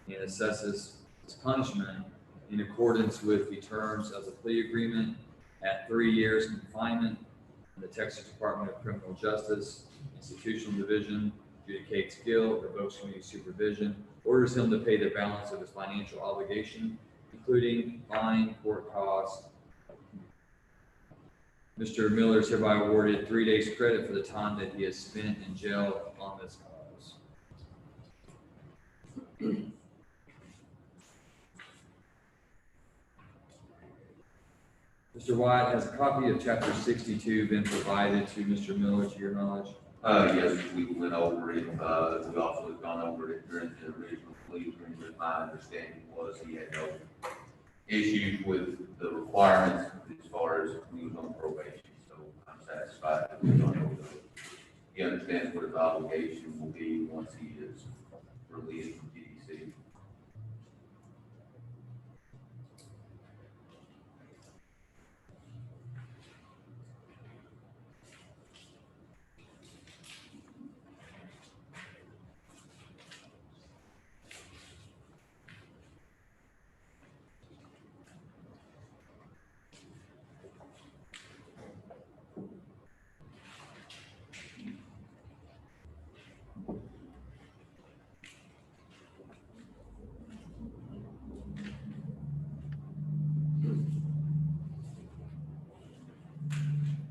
Speaker 1: and assesses his punishment in accordance with the terms of the plea agreement at 3 years confinement in the Texas Department of Criminal Justice, Institutional Division, adjudicates guilt, revokes community supervision, orders him to pay the balance of his financial obligation, including fine, court costs. Mr. Miller is hereby awarded 3 days credit for the time that he has spent in jail on this cause. Mr. White, has a copy of Chapter 62 been provided to Mr. Miller, to your knowledge?
Speaker 2: Yes, we went over it. We also have gone over it during the original plea agreement. My understanding was he had no issues with the requirements as far as he was on probation. So I'm satisfied that we've gone over those. He understands what his obligation will be once he is released from TDC.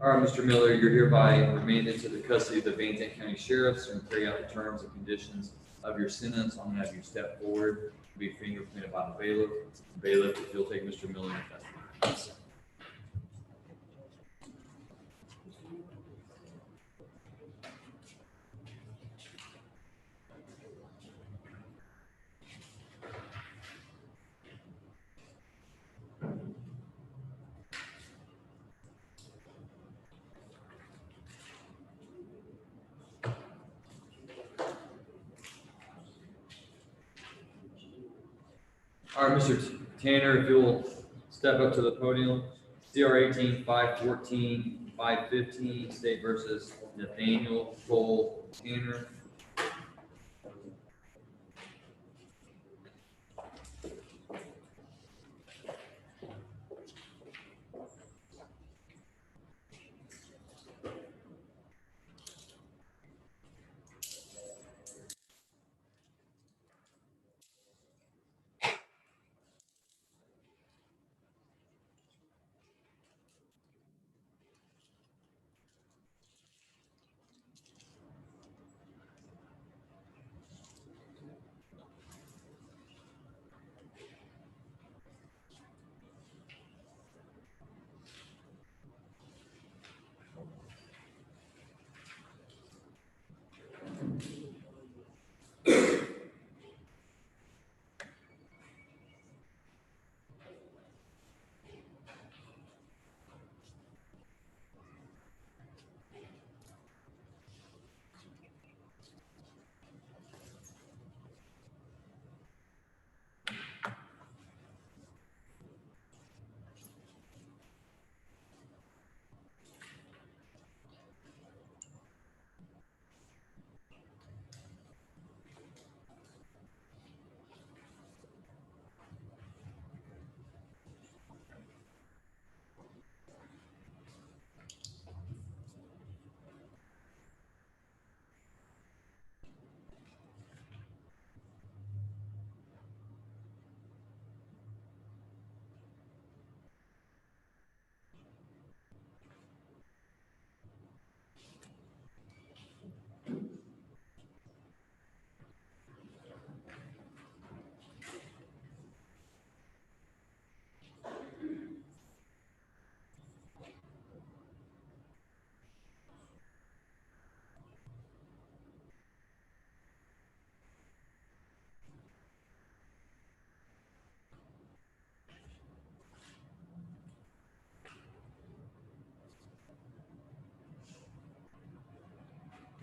Speaker 1: All right, Mr. Miller, you're hereby remanded to the custody of the Van Zandt County Sheriffs and carry out the terms and conditions of your sentence. I'm gonna have you step forward, be fingerprinted by the bailiff. Bailiff, if you'll take Mr. Miller in custody. All right, Mr. Tanner, if you'll step up to the podium. CR 18-514-515, State versus Nathaniel Cole Tanner.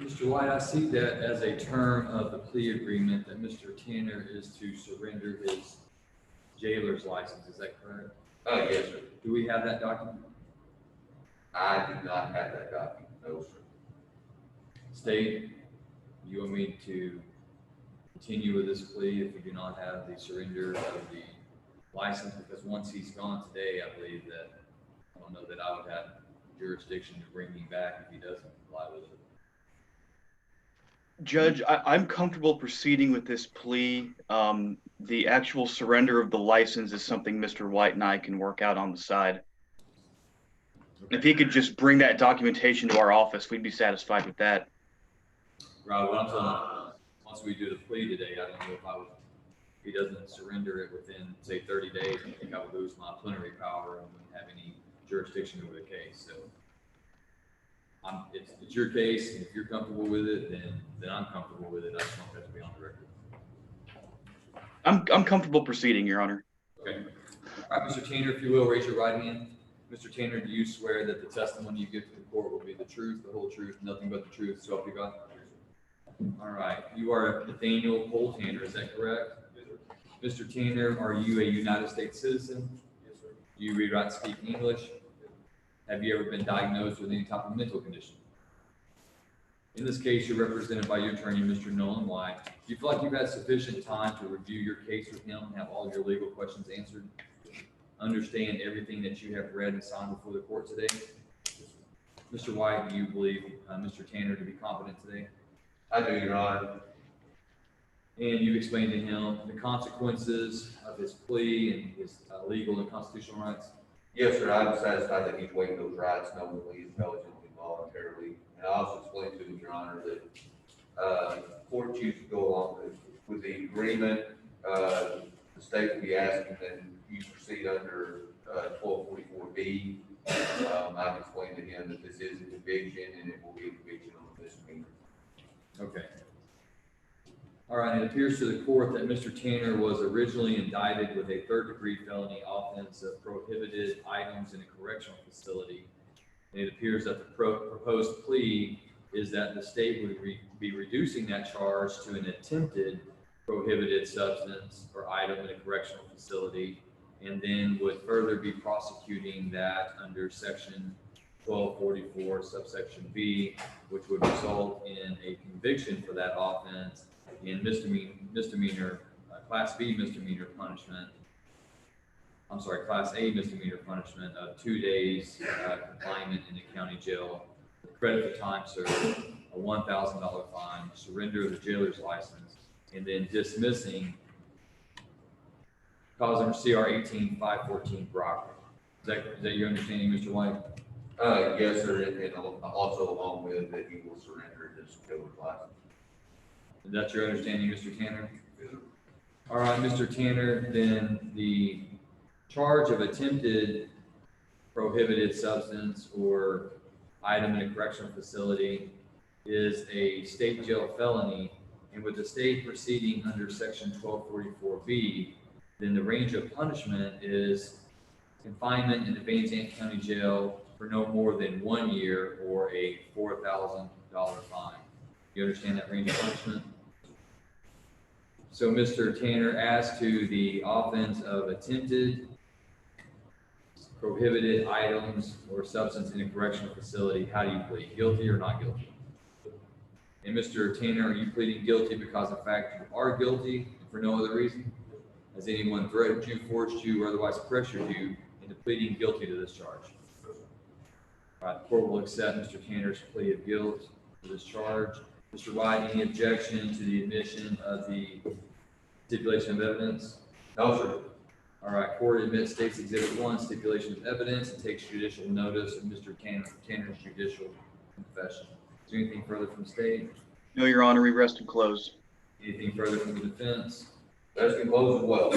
Speaker 1: Mr. White, I see that as a term of the plea agreement that Mr. Tanner is to surrender his jailer's license. Is that correct?
Speaker 2: Yes, sir.
Speaker 1: Do we have that document?
Speaker 2: I do not have that document, no, sir.
Speaker 1: State, you want me to continue with this plea if we do not have the surrender of the license? Because once he's gone today, I believe that, I don't know that I would have jurisdiction to bring him back if he doesn't comply with it.
Speaker 4: Judge, I'm comfortable proceeding with this plea. The actual surrender of the license is something Mr. White and I can work out on the side. If he could just bring that documentation to our office, we'd be satisfied with that.
Speaker 1: Right, what I'm telling, once we do the plea today, I don't know if he doesn't surrender it within, say, 30 days, I think I would lose my plenary power and wouldn't have any jurisdiction over the case, so. It's your case, and if you're comfortable with it, then I'm comfortable with it. I just want that to be on the record.
Speaker 4: I'm comfortable proceeding, Your Honor.
Speaker 1: Okay. All right, Mr. Tanner, if you will, raise your right hand. Mr. Tanner, do you swear that the testimony you give to the court will be the truth, the whole truth, nothing but the truth, so help you God? All right. You are Nathaniel Cole Tanner, is that correct? Yes, sir. Mr. Tanner, are you a United States citizen? Yes, sir. Do you read, write, and speak English? Have you ever been diagnosed with any type of mental condition? In this case, you're represented by your attorney, Mr. Nolan White. Do you feel like you've had sufficient time to review your case with him and have all your legal questions answered? Understand everything that you have read and signed before the court today? Mr. White, do you believe Mr. Tanner to be competent today?
Speaker 2: I do, Your Honor.
Speaker 1: And you've explained to him the consequences of his plea and his legal and constitutional rights?
Speaker 2: Yes, sir. I'm satisfied that he's waived those rights knowingly, intelligently, voluntarily. And I also explained to him, Your Honor, that court chooses to go along with the agreement. The state will be asking that you proceed under 1244B. I've explained to him that this is a conviction and it will be a conviction on a misdemeanor.
Speaker 1: Okay. All right, it appears to the court that Mr. Tanner was originally indicted with a third-degree felony offense of prohibited items in a correctional facility. And it appears that the proposed plea is that the state would be reducing that charge to an attempted prohibited substance or item in a correctional facility, and then would further be prosecuting that under section 1244 subsection B, which would result in a conviction for that offense in misdemeanor, class B misdemeanor punishment. I'm sorry, class A misdemeanor punishment of 2 days confinement in the county jail, credit for time served, a $1,000 fine, surrender of the jailer's license, and then dismissing cause number CR 18514 robbery. Is that your understanding, Mr. White?
Speaker 2: Yes, sir. And also along with that, he will surrender his jailer's license.
Speaker 1: Is that your understanding, Mr. Tanner? Yes, sir. All right, Mr. Tanner, then the charge of attempted prohibited substance or item in a correctional facility is a state jail felony, and with the state proceeding under section 1244B, then the range of punishment is confinement in the Van Zandt County Jail for no more than 1 year or a $4,000 fine. You understand that range of punishment? So Mr. Tanner, as to the offense of attempted prohibited items or substance in a correctional facility, how do you plead? Guilty or not guilty? And Mr. Tanner, are you pleading guilty because of the fact you are guilty and for no other reason? Has anyone threatened you, forced you, or otherwise pressured you into pleading guilty to this charge? All right, the court will accept Mr. Tanner's plea of guilt to this charge. Mr. White, any objection to the admission of the stipulation of evidence? No, sir. All right, court admits State's Exhibit 1, stipulation of evidence, and takes judicial notice of Mr. Tanner's judicial confession. Is there anything further from the state?
Speaker 4: No, Your Honor, we rest and close.
Speaker 1: Anything further from the defense?
Speaker 2: Rest and close as well.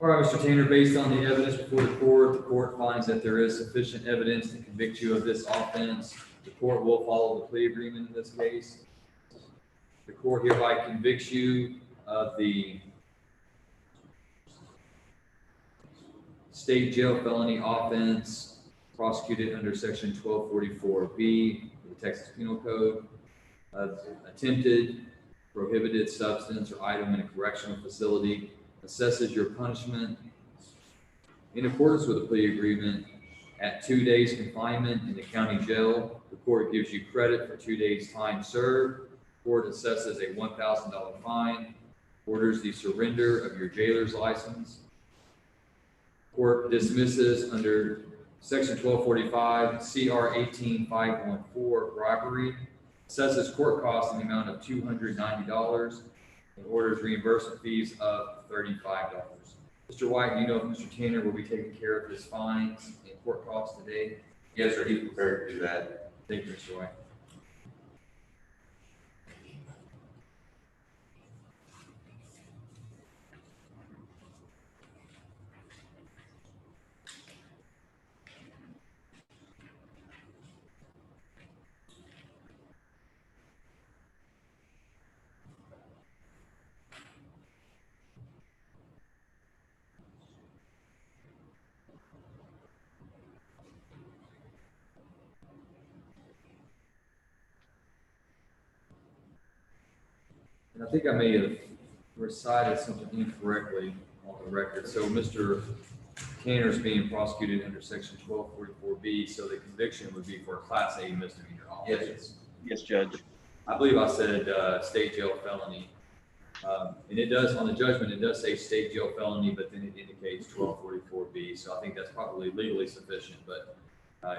Speaker 1: All right, Mr. Tanner, based on the evidence before the court finds that there is sufficient evidence to convict you of this offense. The court will follow the plea agreement in this case. The court hereby convicts you of the state jail felony offense prosecuted under section 1244B of the Texas Penal Code, attempted prohibited substance or item in a correctional facility, assesses your punishment in accordance with the plea agreement at 2 days confinement in the county jail. The court gives you credit for 2 days time served. The court assesses a $1,000 fine, orders the surrender of your jailer's license. Court dismisses under section 1245 CR 18514 robbery, assesses court costs in the amount of $290 and orders reimbursement fees of $35. Mr. White, do you know if Mr. Tanner will be taking care of his fines and court costs today?
Speaker 2: Yes, sir, he's prepared to do that.
Speaker 1: Thank you, Mr. White. And I think I may have recited something incorrectly on the record. So Mr. Tanner is being prosecuted under section 1244B, so the conviction would be for a class A misdemeanor offense.
Speaker 2: Yes.
Speaker 4: Yes, Judge.
Speaker 1: I believe I said state jail felony. And it does, on the judgment, it does say state jail felony, but then it indicates 1244B. So I think that's probably legally sufficient, but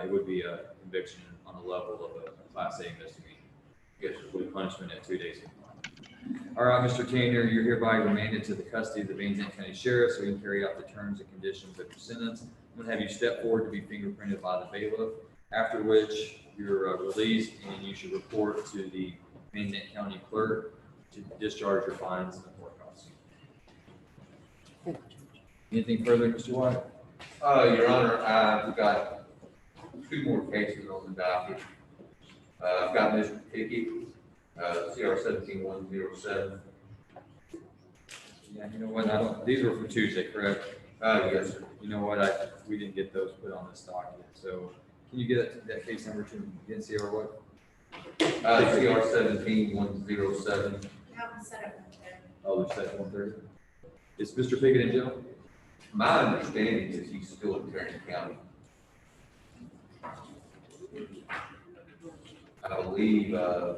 Speaker 1: it would be a conviction on the level of a class A misdemeanor. Yes, with punishment at 2 days. All right, Mr. Tanner, you're hereby remanded to the custody of the Van Zandt County Sheriff so you can carry out the terms and conditions of your sentence. I'm gonna have you step forward to be fingerprinted by the bailiff, after which you're released and you should report to the Van Zandt County Clerk to discharge your fines and court costs. Anything further, Mr. White?
Speaker 2: Your Honor, I've got 2 more cases on the docket. I've got Mr. Pickett, CR 17107.
Speaker 1: Yeah, you know what, these were from Tuesday, correct?
Speaker 2: Yes, sir.
Speaker 1: You know what, we didn't get those put on this document, so can you get that case number to again, CR what?
Speaker 2: CR 17107.
Speaker 1: Oh, they're set at 1:30. Is Mr. Pickett in jail?
Speaker 2: My understanding is he's still in Tarrant County. I believe, I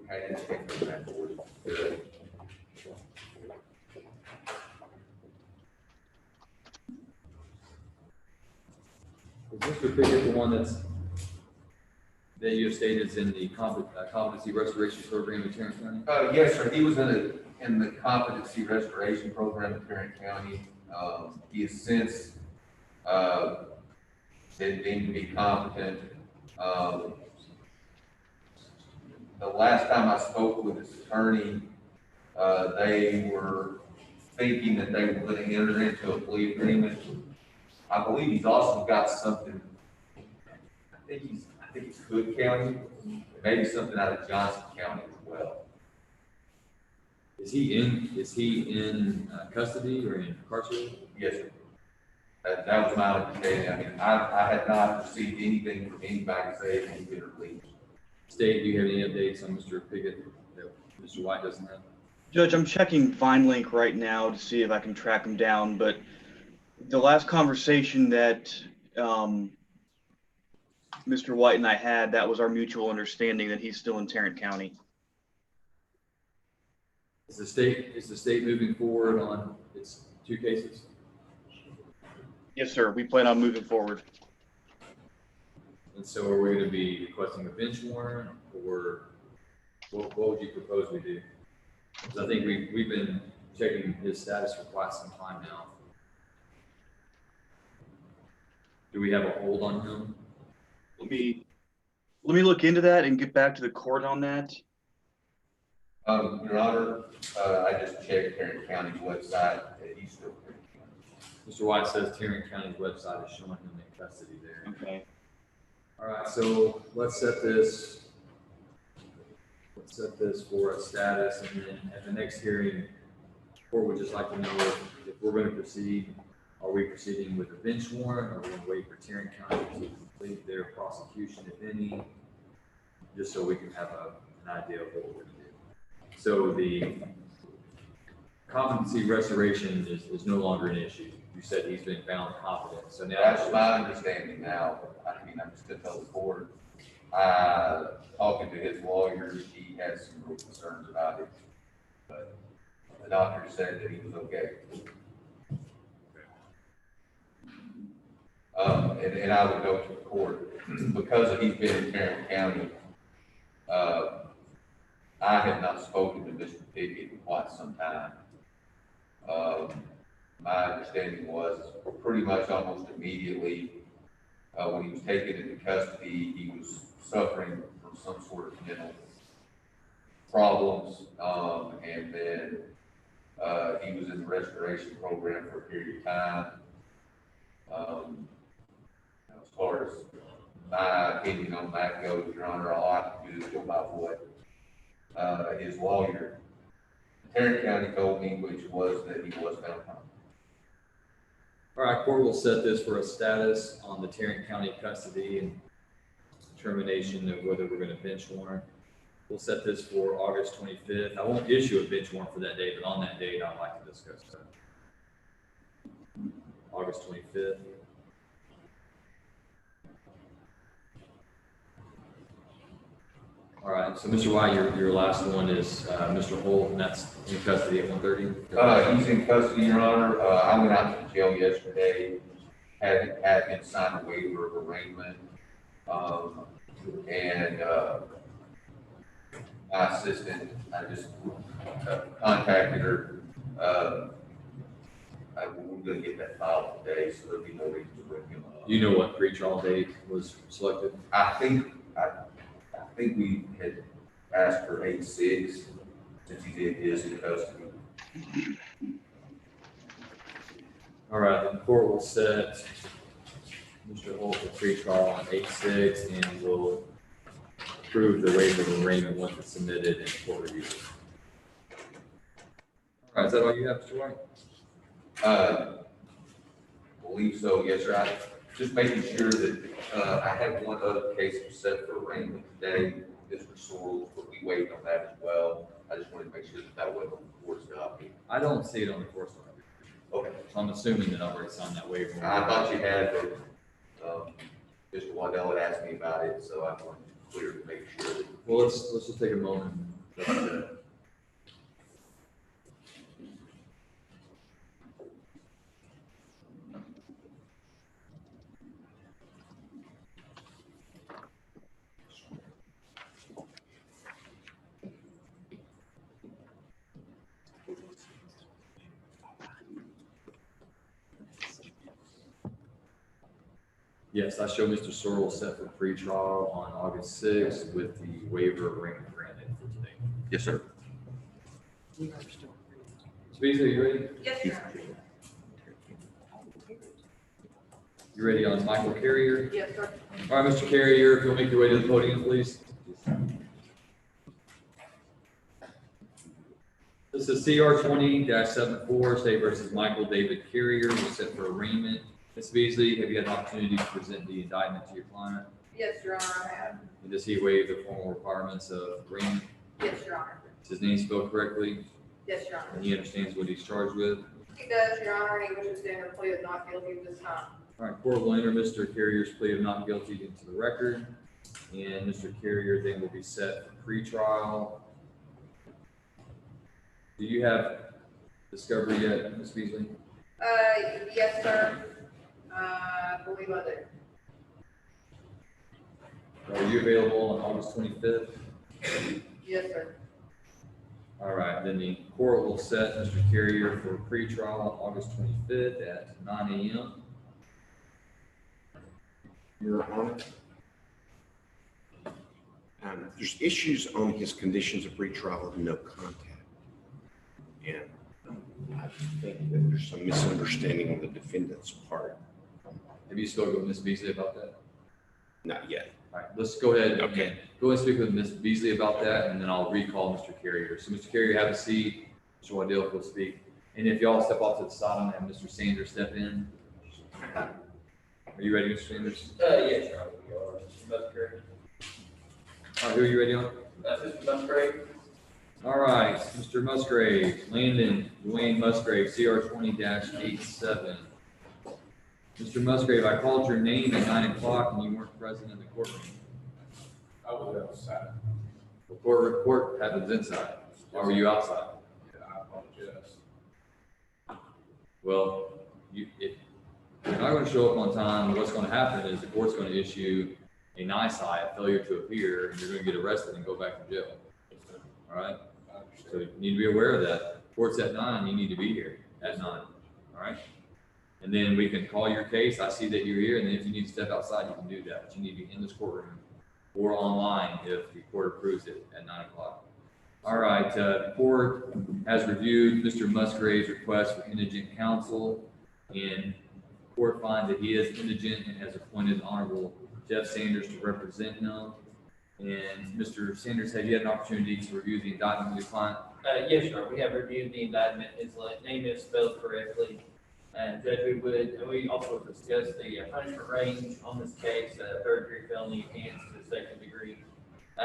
Speaker 2: didn't take the record. Good.
Speaker 1: Is Mr. Pickett the one that you have stated is in the competency restoration program in Tarrant County?
Speaker 2: Yes, sir. He was in the competency restoration program in Tarrant County. He has since been deemed to be competent. The last time I spoke with his attorney, they were thinking that they were going to enter into a plea agreement. I believe he's also got something. I think it's Hood County, maybe something out of Johnson County as well.
Speaker 1: Is he in custody or incarcerated?
Speaker 2: Yes, sir. That was my understanding. I mean, I had not received anything from anybody saying he's been released.
Speaker 1: State, do you have any updates on Mr. Pickett that Mr. White doesn't have?
Speaker 4: Judge, I'm checking VineLink right now to see if I can track him down, but the last conversation that Mr. White and I had, that was our mutual understanding that he's still in Tarrant County.
Speaker 1: Is the state moving forward on its 2 cases?
Speaker 4: Yes, sir. We plan on moving forward.
Speaker 1: And so are we going to be requesting a bench warrant, or what would you propose we do? Because I think we've been checking his status for quite some time now. Do we have a hold on him?
Speaker 4: Let me look into that and get back to the court on that.
Speaker 2: Your Honor, I just checked Tarrant County's website, he's still Tarrant County.
Speaker 1: Mr. White says Tarrant County's website is showing him in custody there.
Speaker 4: Okay.
Speaker 1: All right, so let's set this for a status, and then at the next hearing, the court would just like to know if we're going to proceed. Are we proceeding with a bench warrant, or are we going to wait for Tarrant County to complete their prosecution, if any, just so we can have an idea of what we're going to do. So the competency restoration is no longer an issue. You said he's been found competent, so now.
Speaker 2: That's my understanding now. I mean, I'm just gonna tell the court, talking to his lawyers, he has some real concerns about it. But the doctor said that he was okay. And I would go to the court, because he's been in Tarrant County, I have not spoken to Mr. Pickett in quite some time. My understanding was pretty much almost immediately, when he was taken into custody, he was suffering from some sort of mental problems, and then he was in the restoration program for a period of time. As far as my opinion on that goes, Your Honor, all I can do is go by what his lawyer, Tarrant County, told me, which was that he was found competent.
Speaker 1: All right, court will set this for a status on the Tarrant County custody and determination of whether we're going to bench warrant. We'll set this for August 25th. I won't issue a bench warrant for that date, but on that date, I'd like to discuss that. August 25th. All right, so Mr. White, your last one is Mr. Holt, and that's in custody at 1:30?
Speaker 2: He's in custody, Your Honor. I went out to jail yesterday, had him sign a waiver of arraignment. And my assistant, I just contacted her. We're gonna get that filed today, so there'll be no reason to bring him up.
Speaker 1: You know what pretrial date was selected?
Speaker 2: I think we had asked for 8/6, since he did his in custody.
Speaker 1: All right, the court will set Mr. Holt for pretrial on 8/6, and will approve the waiver of arraignment once it's submitted and court review. All right, is that all you have, Mr. White?
Speaker 2: Believe so, yes, sir. I just making sure that, I have one other case set for arraignment today, Mr. Sorrell, but we waited on that as well. I just wanted to make sure that that wasn't on the court's copy.
Speaker 1: I don't see it on the court's copy.
Speaker 2: Okay.
Speaker 1: So I'm assuming that I've already signed that waiver.
Speaker 2: I thought you had, but, Mr. Waddell had asked me about it, so I wanted to clear to make sure that.
Speaker 1: Well, let's just take a moment. Yes, I show Mr. Sorrell set for pretrial on August 6th with the waiver of arraignment granted for today.
Speaker 2: Yes, sir.
Speaker 1: Ms. Beasley, are you ready?
Speaker 5: Yes, sir.
Speaker 1: You ready on Michael Carrier?
Speaker 5: Yes, sir.
Speaker 1: All right, Mr. Carrier, if you'll make your way to the podium, please. This is CR 20-74, State versus Michael David Carrier. We're set for arraignment. Ms. Beasley, have you had an opportunity to present the indictment to your client?
Speaker 5: Yes, Your Honor, I have.
Speaker 1: And does he waive the formal requirements of arraignment?
Speaker 5: Yes, Your Honor.
Speaker 1: Is his name spelled correctly?
Speaker 5: Yes, Your Honor.
Speaker 1: And he understands what he's charged with?
Speaker 5: He does, Your Honor, and he wishes to enter plea of not guilty this time.
Speaker 1: All right, court will enter Mr. Carrier's plea of not guilty into the record. And Mr. Carrier then will be set for pretrial. Do you have discovery yet, Ms. Beasley?
Speaker 5: Yes, sir. I believe I do.
Speaker 1: Are you available on August 25th?
Speaker 5: Yes, sir.
Speaker 1: All right, then the court will set Mr. Carrier for pretrial on August 25th at 9 a.m.
Speaker 15: Your Honor.
Speaker 16: There's issues on his conditions of retrial of no contact. And I think that there's some misunderstanding on the defendant's part.
Speaker 1: Have you spoken with Ms. Beasley about that?
Speaker 16: Not yet.
Speaker 1: All right, let's go ahead.
Speaker 16: Okay.
Speaker 1: Go and speak with Ms. Beasley about that, and then I'll recall Mr. Carrier. So Mr. Carrier, have a seat. Mr. Waddell will speak. And if y'all step off to the side, I'm gonna have Mr. Sanders step in. Are you ready, Mr. Sanders?
Speaker 10: Yes, sir. Musgrave.
Speaker 1: All right, who are you ready on?
Speaker 10: Mr. Musgrave.
Speaker 1: All right, Mr. Musgrave, Landon Dwayne Musgrave, CR 20-87. Mr. Musgrave, I called your name at 9 o'clock and you weren't present in the courtroom.
Speaker 9: I was outside.
Speaker 1: The court happens inside. Why were you outside?
Speaker 9: Yeah, I apologize.
Speaker 1: Well, if you're not going to show up on time, what's going to happen is the court's going to issue a NISI, a failure to appear, and you're going to get arrested and go back to jail. All right? So you need to be aware of that. Court's at 9, you need to be here at 9. All right? And then we can call your case. I see that you're here, and then if you need to step outside, you can do that. But you need to be in this courtroom or online if the court approves it at 9 o'clock. All right, the court has reviewed Mr. Musgrave's request for indigent counsel, and the court finds that he is indigent and has appointed Honorable Jeff Sanders to represent him. And Mr. Sanders, have you had an opportunity to review the indictment with your client?
Speaker 10: Yes, sir. We have reviewed the indictment. His name is spelled correctly. And Judge, we also discussed the punishment range on this case, third-degree felony enhanced to second degree.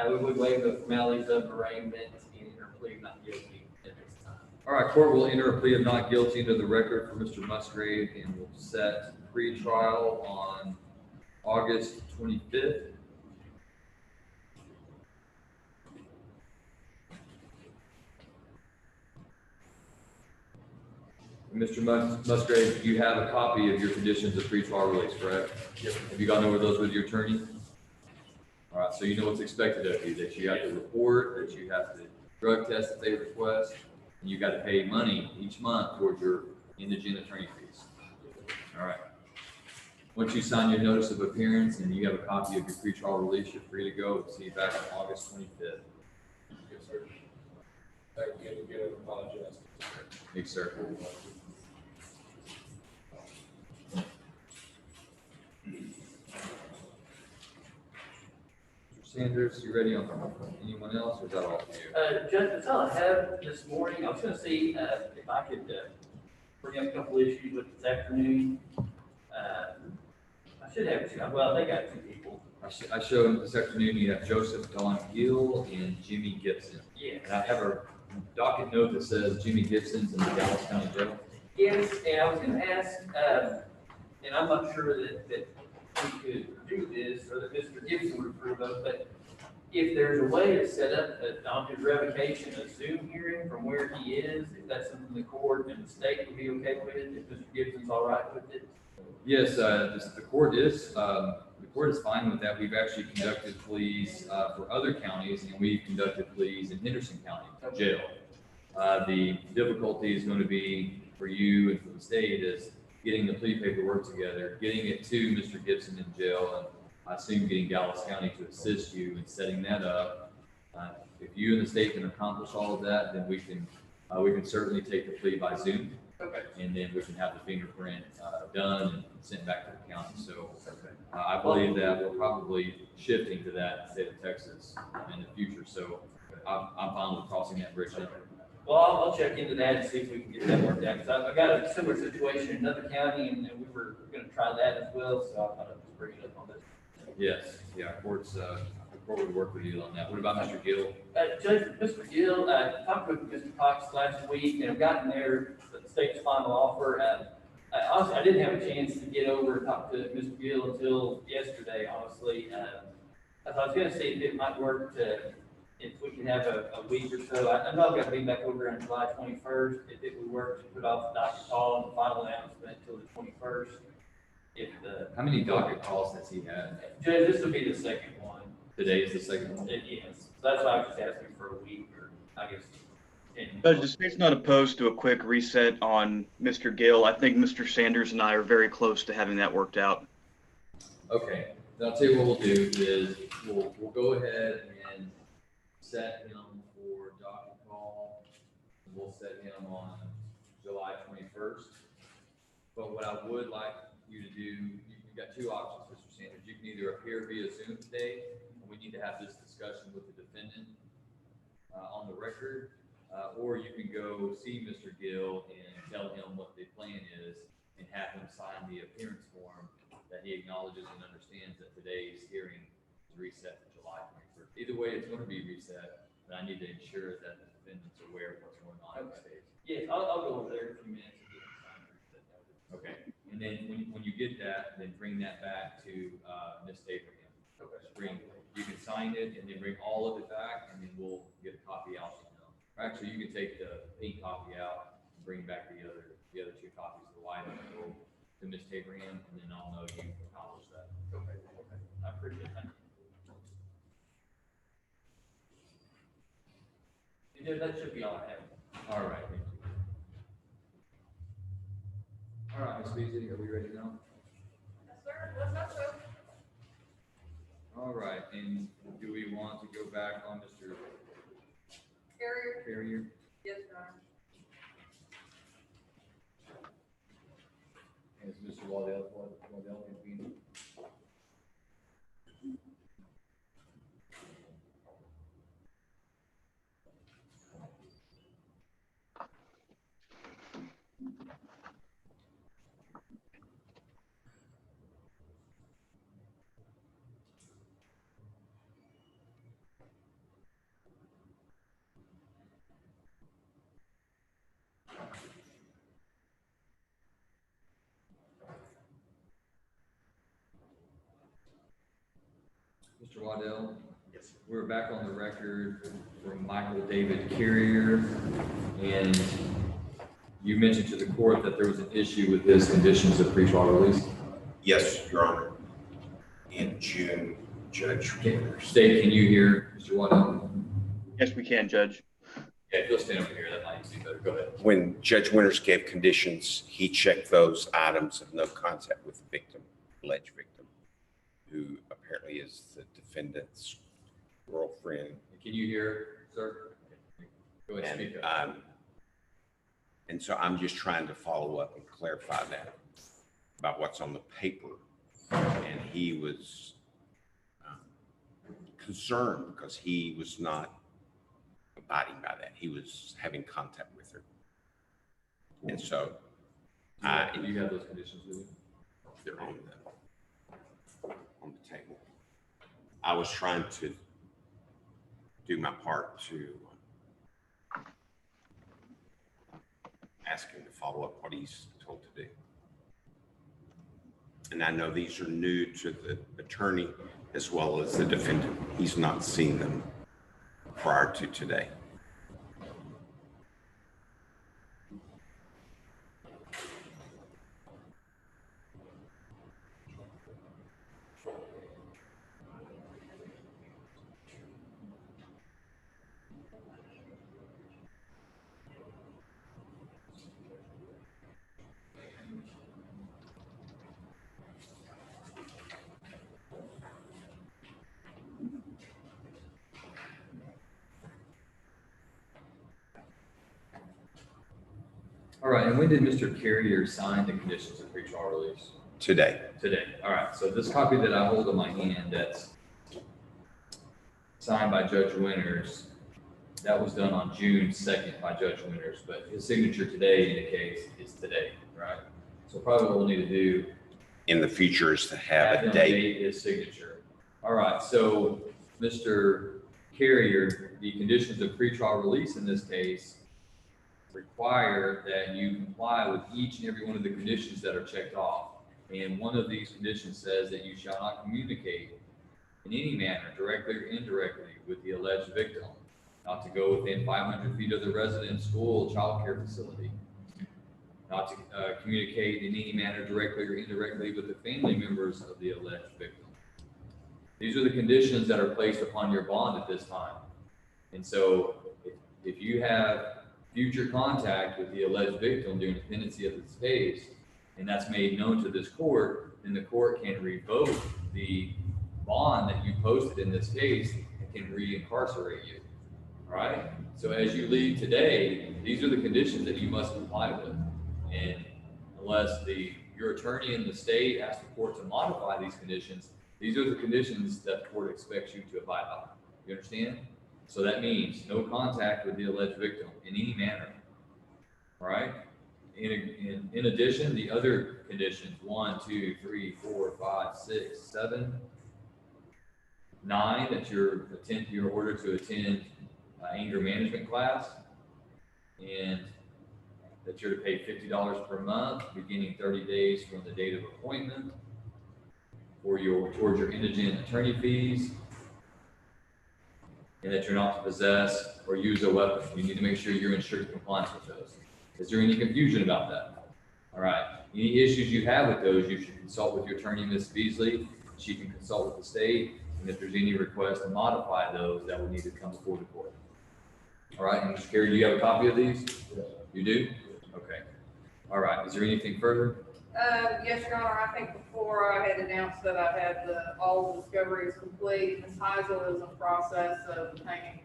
Speaker 10: We would waive the formalities of arraignment and enter a plea of not guilty at this time.
Speaker 1: All right, court will enter a plea of not guilty into the record for Mr. Musgrave and will set pre-trial on August 25th. Mr. Musgrave, you have a copy of your conditions of pretrial release, correct? Yes. Have you gone over those with your attorney? All right, so you know what's expected of you, that you have to report, that you have to drug test that they request, and you got to pay money each month towards your indigent attorney fees. All right. Once you sign your notice of appearance and you have a copy of your pretrial release, you're free to go. We'll see you back on August 25th.
Speaker 9: Yes, sir. Thank you again, apologize.
Speaker 1: Thanks, sir. Sanders, you ready on anyone else, or is that all for you?
Speaker 10: Judge, that's all I have this morning. I was going to see if I could bring up a couple issues with this afternoon. I should have two. Well, I think I have two people.
Speaker 1: I showed this afternoon you have Joseph Don Gill and Jimmy Gibson.
Speaker 10: Yes.
Speaker 1: And I have a docket note that says Jimmy Gibson's in the Dallas County Jail.
Speaker 10: Yes, and I was going to ask, and I'm not sure that we could do this, or that Mr. Gibson would approve of, but if there's a way to set up on his revocation, a Zoom hearing from where he is, if that's something the court and the state would be okay with, if Mr. Gibson's all right with it?
Speaker 1: Yes, the court is fine with that. We've actually conducted pleas for other counties, and we've conducted pleas in Henderson County Jail. The difficulty is going to be for you and for the state is getting the plea paperwork together, getting it to Mr. Gibson in jail, and I assume getting Dallas County to assist you in setting that up. If you and the state can accomplish all of that, then we can certainly take the plea by Zoom.
Speaker 10: Okay.
Speaker 1: And then we can have the fingerprint done and sent back to the county. So I believe that we're probably shifting to that in the state of Texas in the future. So I'm fine with crossing that bridge now.
Speaker 10: Well, I'll check into that and see if we can get that worked out, because I've got a similar situation in another county, and we were going to try that as well, so I thought I'd just bring it up on this.
Speaker 1: Yes, yeah, the court would work with you on that. What about Mr. Gill?
Speaker 10: Judge, Mr. Gill, I talked with Mr. Cox last week, and I've gotten the state's final offer. Honestly, I didn't have a chance to get over and talk to Mr. Gill until yesterday, honestly. I was going to see if it might work if we can have a week or so. I know I've got to be back over on July 21st. If it would work to put off the docket call and the final announcement until the 21st.
Speaker 1: How many docket calls has he had?
Speaker 10: Judge, this will be the second one.
Speaker 1: Today is the second one?
Speaker 10: Yes. So that's why I was just asking for a week, or I guess.
Speaker 4: Judge, the state's not opposed to a quick reset on Mr. Gill. I think Mr. Sanders and I are very close to having that worked out.
Speaker 1: Okay. Then I'll tell you what we'll do is we'll go ahead set him for docket call. We'll set him on July 21st. But what I would like you to do, you've got two options, Mr. Sanders. You can either appear via Zoom today, and we need to have this discussion with the defendant on the record, or you can go see Mr. Gill and tell him what the plan is and have him sign the appearance form that he acknowledges and understands that today's hearing is reset to July 21st. Either way, it's going to be reset, but I need to ensure that the defendant's aware of what's going on in the state.
Speaker 10: Yes, I'll go over there in a few minutes and get him signed.
Speaker 1: Okay, and then when you get that, then bring that back to Ms. Abraham. Okay. You can sign it and then bring all of it back, and then we'll get a copy out to them. Or actually, you can take the pink copy out and bring back the other two copies, the white and the gold, to Ms. Abraham, and then I'll know you've accomplished that. Okay. I appreciate that.
Speaker 10: Yeah, that should be all I have.
Speaker 1: All right, thank you. All right, Ms. Beasley, are we ready now?
Speaker 8: Yes, sir. What's up, sir?
Speaker 1: All right, and do we want to go back on Mr. Carrier?
Speaker 8: Yes, sir.
Speaker 1: Is Mr. Waddell being? Mr. Waddell? Yes. We're back on the record for Michael David Carrier, and you mentioned to the court that there was an issue with his conditions of pretrial release.
Speaker 16: Yes, Your Honor. In June, Judge.
Speaker 1: State, can you hear Mr. Waddell?
Speaker 4: Yes, we can, Judge.
Speaker 1: Yeah, if you'll stand over here, that might be better. Go ahead.
Speaker 16: When Judge Winters gave conditions, he checked those items of no contact with the victim, alleged victim, who apparently is the defendant's girlfriend.
Speaker 1: Can you hear, sir? Go ahead, speak up.
Speaker 16: And so I'm just trying to follow up and clarify that about what's on the paper. And he was concerned because he was not abiding by that. He was having contact with her. And so
Speaker 1: Do you have those conditions with you?
Speaker 16: they're on the table. I was trying to do my part to ask him to follow up what he's told to do. And I know these are new to the attorney as well as the defendant. He's not seen them prior to today.
Speaker 1: All right, and when did Mr. Carrier sign the conditions of pretrial release?
Speaker 16: Today.
Speaker 1: Today. All right, so this copy that I hold in my hand that's signed by Judge Winters, that was done on June 2nd by Judge Winters, but his signature today indicates it's today, right? So probably what we'll need to do
Speaker 16: In the future is to have a
Speaker 1: him
Speaker 16: date.
Speaker 1: date his signature. All right, so Mr. Carrier, the conditions of pretrial release in this case require that you comply with each and every one of the conditions that are checked off. And one of these conditions says that you shall not communicate in any manner, directly or indirectly, with the alleged victim, not to go within 500 feet of the residence, school, child care facility, not to communicate in any manner, directly or indirectly, with the family members of the alleged victim. These are the conditions that are placed upon your bond at this time. And so if you have future contact with the alleged victim during the pendency of this case, and that's made known to this court, then the court can revoke the bond that you posted in this case and can re-incarcerate you. All right, so as you leave today, these are the conditions that you must comply with. And unless your attorney in the state asks the court to modify these conditions, these are the conditions that the court expects you to abide by. You understand? So that means no contact with the alleged victim in any manner. All right? In addition, the other conditions, 1, 2, 3, 4, 5, 6, 7, 9, that you're ordered to attend anger management class, and that you're to pay $50 per month, beginning 30 days from the date of appointment, towards your indigent attorney fees, and that you're not to possess or use a weapon. You need to make sure you're in strict compliance with those. Is there any confusion about that? All right. Any issues you have with those, you should consult with your attorney, Ms. Beasley. She can consult with the state, and if there's any request to modify those, that would need to come before the court. All right, and Mr. Carey, do you have a copy of these? Yes. You do? Okay. All right. Is there anything further?
Speaker 17: Yes, Your Honor, I think before I had announced that I had all the discoveries complete, Ms. Heisel is in the process of obtaining,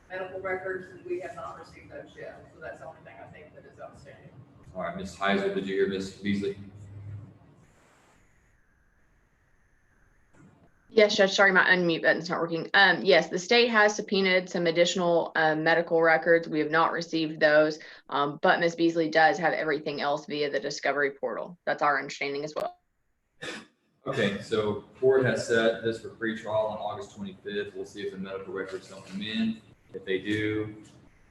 Speaker 17: medical records, and we have not received those yet. So that's the only thing I think that is outstanding.
Speaker 1: All right, Ms. Heisel, did you hear Ms. Beasley?
Speaker 8: Yes, Judge, sorry, my unmute button's not working. Yes, the state has subpoenaed some additional medical records. We have not received those, but Ms. Beasley does have everything else via the discovery portal. That's our understanding as well.
Speaker 1: Okay, so court has set this for pretrial on August 25th. We'll see if the medical records don't come in. If they do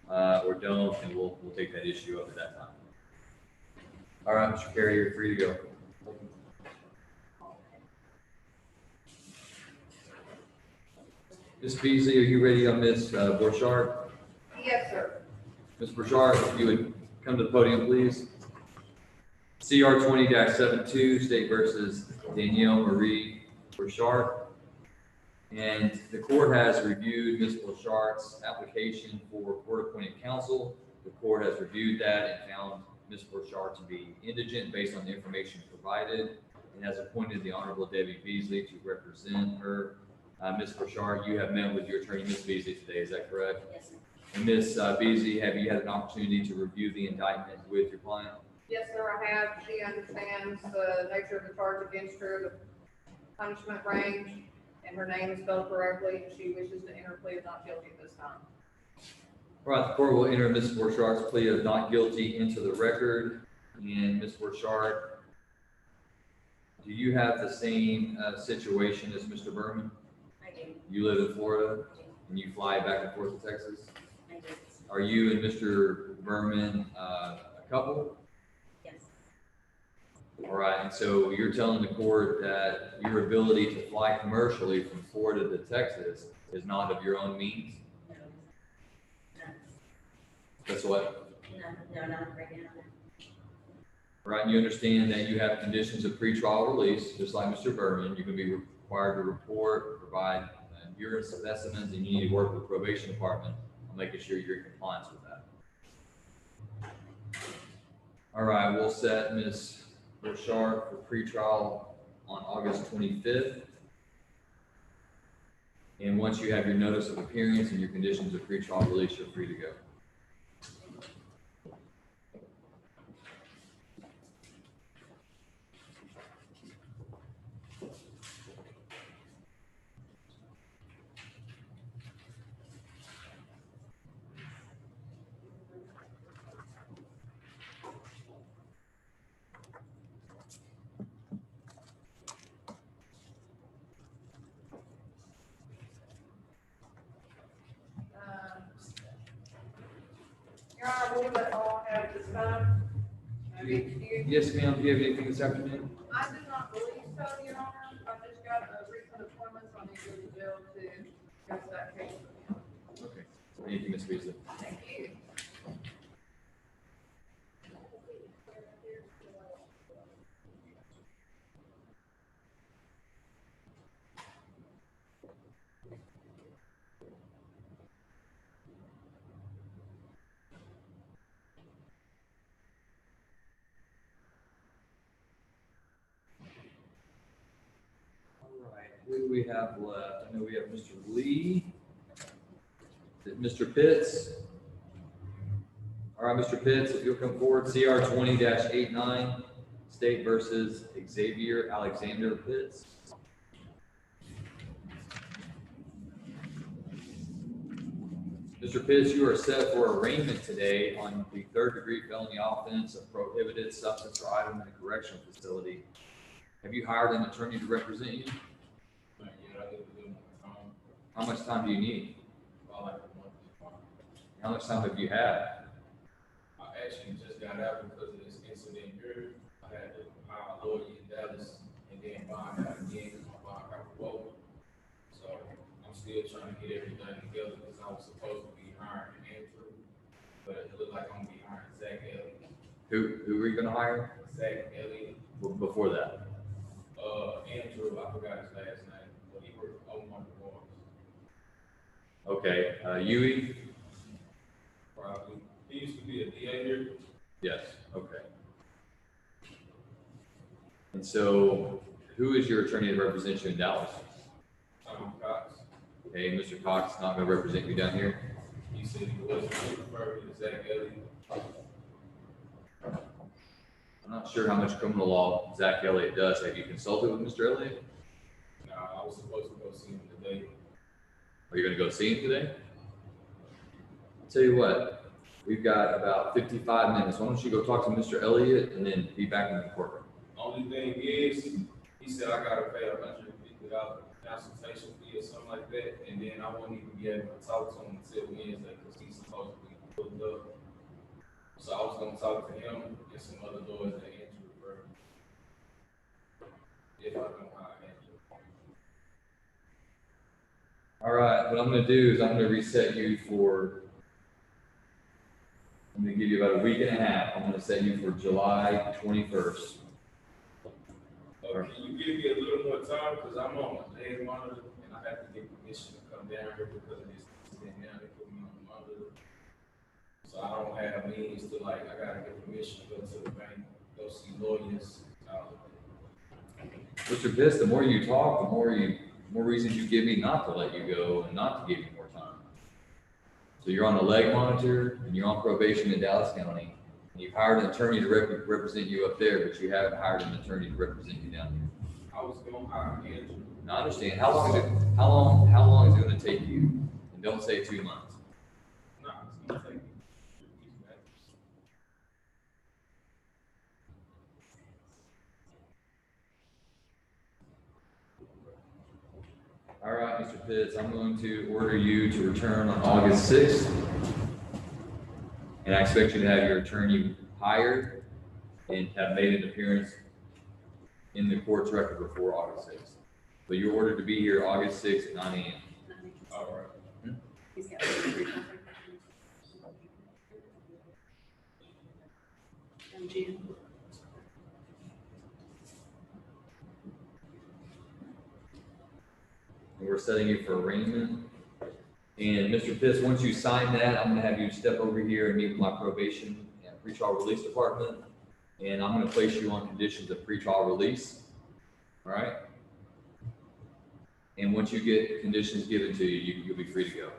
Speaker 1: or don't, then we'll take that issue up at that time. All right, Mr. Carey, you're free to go. Ms. Beasley, are you ready on Ms. Borchardt?
Speaker 17: Yes, sir.
Speaker 1: Ms. Borchardt, if you would come to the podium, please. CR 20-72, State versus Danielle Marie Borchardt. And the court has reviewed Ms. Borchardt's application for court-appointed counsel. The court has reviewed that and found Ms. Borchardt to be indigent based on the information provided, and has appointed the Honorable Debbie Beasley to represent her. Ms. Borchardt, you have met with your attorney, Ms. Beasley, today, is that correct?
Speaker 17: Yes, sir.
Speaker 1: And Ms. Beasley, have you had an opportunity to review the indictment with your client?
Speaker 17: Yes, sir, I have. She understands the nature of the charge against her, the punishment range, and her name is spelled correctly, and she wishes to enter a plea of not guilty at this time.
Speaker 1: All right, the court will enter Ms. Borchardt's plea of not guilty into the record. And Ms. Borchardt, do you have the same situation as Mr. Berman?
Speaker 17: I do.
Speaker 1: You live in Florida and you fly back and forth to Texas?
Speaker 17: I do.
Speaker 1: Are you and Mr. Berman a couple?
Speaker 17: Yes.
Speaker 1: All right, and so you're telling the court that your ability to fly commercially from Florida to Texas is not of your own means?
Speaker 17: No.
Speaker 1: That's what?
Speaker 17: No, not right now.
Speaker 1: Right, and you understand that you have conditions of pretrial release, just like Mr. Berman. You can be required to report, provide urine specimens, and you need to work with the probation department on making sure you're in compliance with that. All right, we'll set Ms. Borchardt for pretrial on August 25th. And once you have your notice of appearance and your conditions of pretrial release, you're free to go.
Speaker 17: Your Honor, I believe that's all I have at this time.
Speaker 1: Yes, ma'am. Do you have anything this afternoon?
Speaker 17: I do not believe so, Your Honor. I just got a recent appointment, so I need to go to jail to discuss that case with him.
Speaker 1: Okay. Thank you, Ms. Beasley.
Speaker 17: Thank you. All
Speaker 1: right, who do we have left? I know we have Mr. Lee. Mr. Pitts? All right, Mr. Pitts, if you'll come forward, CR 20-89, State versus Xavier Alexander Pitts. Mr. Pitts, you are set for arraignment today on the third-degree felony offense of prohibited substance or item in a correctional facility. Have you hired an attorney to represent you? How much time do you need? How much time have you had?
Speaker 15: I actually just got out because of this incident here. I had to hire a lawyer in Dallas and then bond out again because my bond got revoked. So I'm still trying to get everything together because I was supposed to be hiring Andrew, but it looked like I'm gonna be hiring Zach Elliott.
Speaker 1: Who are you gonna hire?
Speaker 15: Zach Elliott.
Speaker 1: Before that?
Speaker 15: Andrew, I forgot his last name, but he worked on one of the boards.
Speaker 1: Okay, Yui?
Speaker 15: Probably. He used to be a DA here.
Speaker 1: Yes, okay. And so, who is your attorney to represent you in Dallas?
Speaker 15: Tom Cox.
Speaker 1: Okay, Mr. Cox is not gonna represent you down here?
Speaker 15: He said he wasn't referring to Zach Elliott.
Speaker 1: I'm not sure how much criminal law Zach Elliott does. Have you consulted with Mr. Elliott?
Speaker 15: No, I was supposed to go see him today.
Speaker 1: Are you gonna go see him today? I'll tell you what, we've got about 55 minutes. Why don't you go talk to Mr. Elliott and then be back in the courtroom?
Speaker 15: Only thing is, he said I gotta pay $150 consultation fee or something like that, and then I won't even be able to talk to him until Wednesday because he's supposed to be booked up. So I was gonna talk to him and some other lawyers that Andrew referred. If I don't hire Andrew.
Speaker 1: All right, what I'm gonna do is I'm gonna reset you for, I'm gonna give you about a week and a half. I'm gonna set you for July 21st.
Speaker 15: Can you give me a little more time, because I'm on my leg monitor, and I have to get permission to come down here because of this incident now, they put me on the monitor. So I don't have means to, like, I gotta get permission to go to the bank, go see lawyers.
Speaker 1: Mr. Pitts, the more you talk, the more reasons you give me not to let you go and not to give you more time. So you're on a leg monitor and you're on probation in Dallas County. And you've hired an attorney to represent you up there, but you haven't hired an attorney to represent you down here.
Speaker 15: I was gonna hire Andrew.
Speaker 1: Now I understand. How long is it gonna take you? And don't say 2 months.
Speaker 15: No, it's gonna take me 2 weeks back.
Speaker 1: All right, Mr. Pitts, I'm going to order you to return on August 6th. And I expect you to have your attorney hired and have made an appearance in the court's record before August 6th. So you're ordered to be here August 6th at 9 a.m.
Speaker 15: All right.
Speaker 1: And we're setting you for arraignment. And Mr. Pitts, once you sign that, I'm gonna have you step over here and meet with my probation and pretrial release department. And I'm gonna place you on conditions of pretrial release. All right? And once you get conditions given to you, you'll be free to go.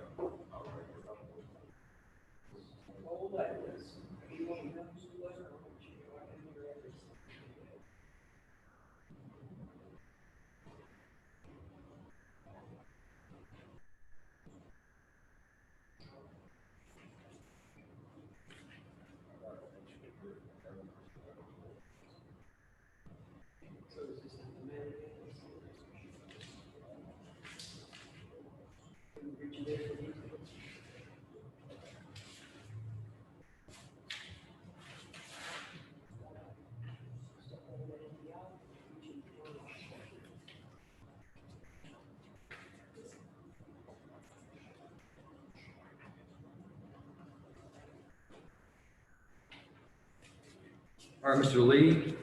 Speaker 1: All right, Mr. Lee.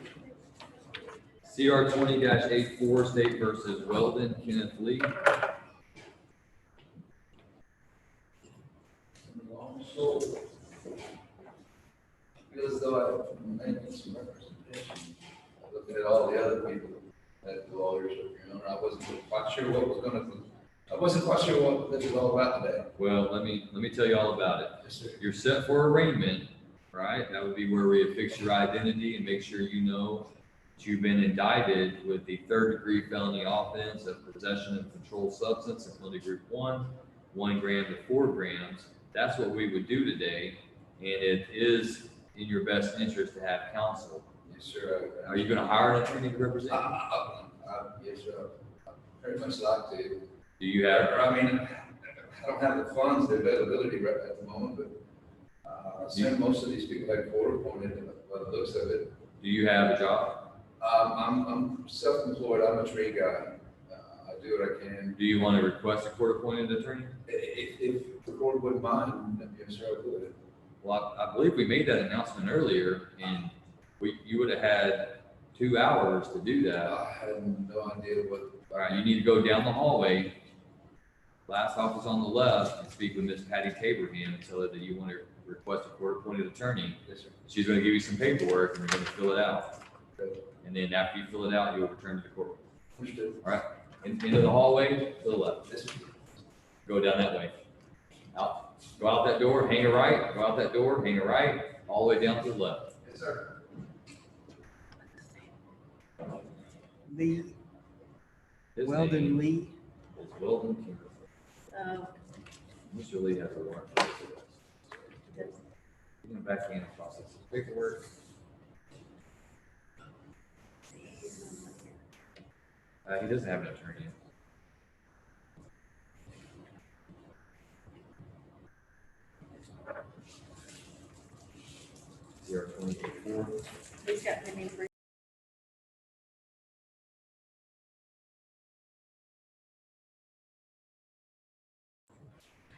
Speaker 1: CR 20-84 State versus Weldon, Kenneth Lee.
Speaker 18: So, feel as though I'm making some representation, looking at all the other people that the lawyers are, I wasn't quite sure what was gonna I wasn't quite sure what this was all about today.
Speaker 1: Well, let me tell you all about it.
Speaker 18: Yes, sir.
Speaker 1: You're set for arraignment, right? That would be where we affix your identity and make sure you know that you've been indicted with the third-degree felony offense of possession of controlled substance in penalty group 1 gram to 4 grams. That's what we would do today, and it is in your best interest to have counsel.
Speaker 18: Yes, sir.
Speaker 1: Are you going to hire an attorney to represent you?
Speaker 18: Yes, sir. I'd very much like to.
Speaker 1: Do you have?
Speaker 18: I mean, I don't have the funds, the availability right at the moment, but since most of these people have court appointed, by the looks of it.
Speaker 1: Do you have a job?
Speaker 18: I'm self-employed. I'm a tree guy. I do what I can.
Speaker 1: Do you want to request a court-appointed attorney?
Speaker 18: If the court wouldn't mind, yes, sir, I would.
Speaker 1: Well, I believe we made that announcement earlier, and you would have had 2 hours to do that.
Speaker 18: I had no idea what.
Speaker 1: All right, you need to go down the hallway, last office on the left, and speak with Miss Patty Taberham and tell her that you want to request a court-appointed attorney.
Speaker 18: Yes, sir.
Speaker 1: She's going to give you some paperwork, and you're going to fill it out. And then after you fill it out, you'll return to the courtroom.
Speaker 18: Understood.
Speaker 1: All right, into the hallway to the left.
Speaker 18: Yes, sir.
Speaker 1: Go down that way. Out. Go out that door, hang a right. Go out that door, hang a right, all the way down to the left.
Speaker 18: Yes, sir.
Speaker 14: Lee,
Speaker 1: His
Speaker 14: Weldon
Speaker 1: name
Speaker 14: Lee.
Speaker 1: is Weldon Kimberly. Mr. Lee has a warrant. You're going back in and process his paperwork. He doesn't have an attorney. CR 24.
Speaker 17: He's got pending three.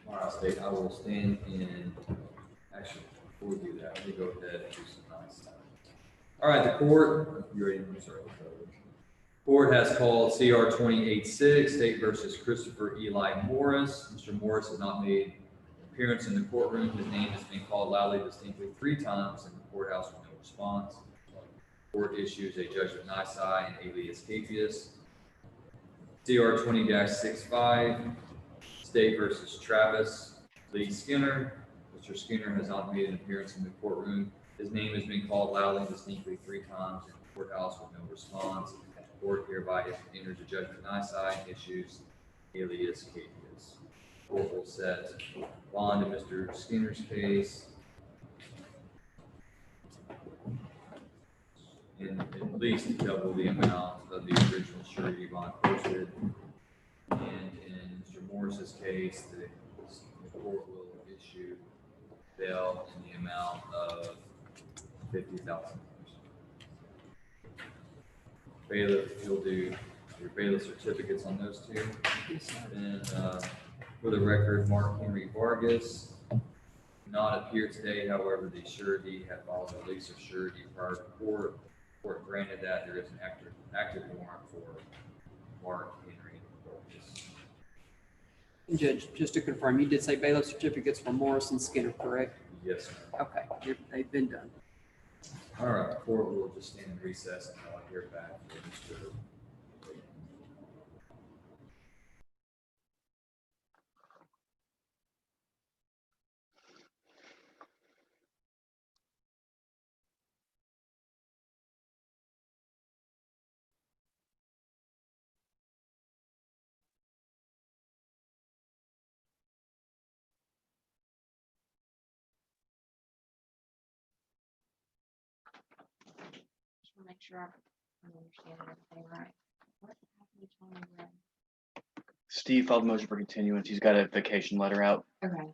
Speaker 1: All right, State, I will stand in, actually, before we do that, let me go ahead and do some nice stuff. All right, the court, you ready? I'm sorry. Court has called CR 28-6, State versus Christopher Eli Morris. Mr. Morris has not made an appearance in the courtroom. His name has been called loudly distinctly 3 times in the courthouse with no response. Court issues a judgment nisi and alias capias. CR 20-65, State versus Travis Lee Skinner. Mr. Skinner has not made an appearance in the courtroom. His name has been called loudly distinctly 3 times in the courthouse with no response. Court hereby enters a judgment nisi and issues alias capias. Court will set bond in Mr. Skinner's case in at least double the amount of the original surety bond posted. And in Mr. Morris's case, the court will issue bail in the amount of $50,000. Bailiff, you'll do your bailiff certificates on those 2. And for the record, Mark Henry Vargas did not appear today. However, the surety had filed a release of surety prior to court. Court granted that. There is an active warrant for Mark Henry Vargas.
Speaker 14: Judge, just to confirm, you did say bailiff certificates for Morris and Skinner, correct?
Speaker 1: Yes, sir.
Speaker 14: Okay, they've been done.
Speaker 1: All right, the court will just stand in recess until I hear back from Mr.
Speaker 8: Just want to make sure I'm understanding everything right. What happened to Tony Red?
Speaker 4: Steve filed a motion for continuance. He's got a vacation letter out.
Speaker 8: Okay.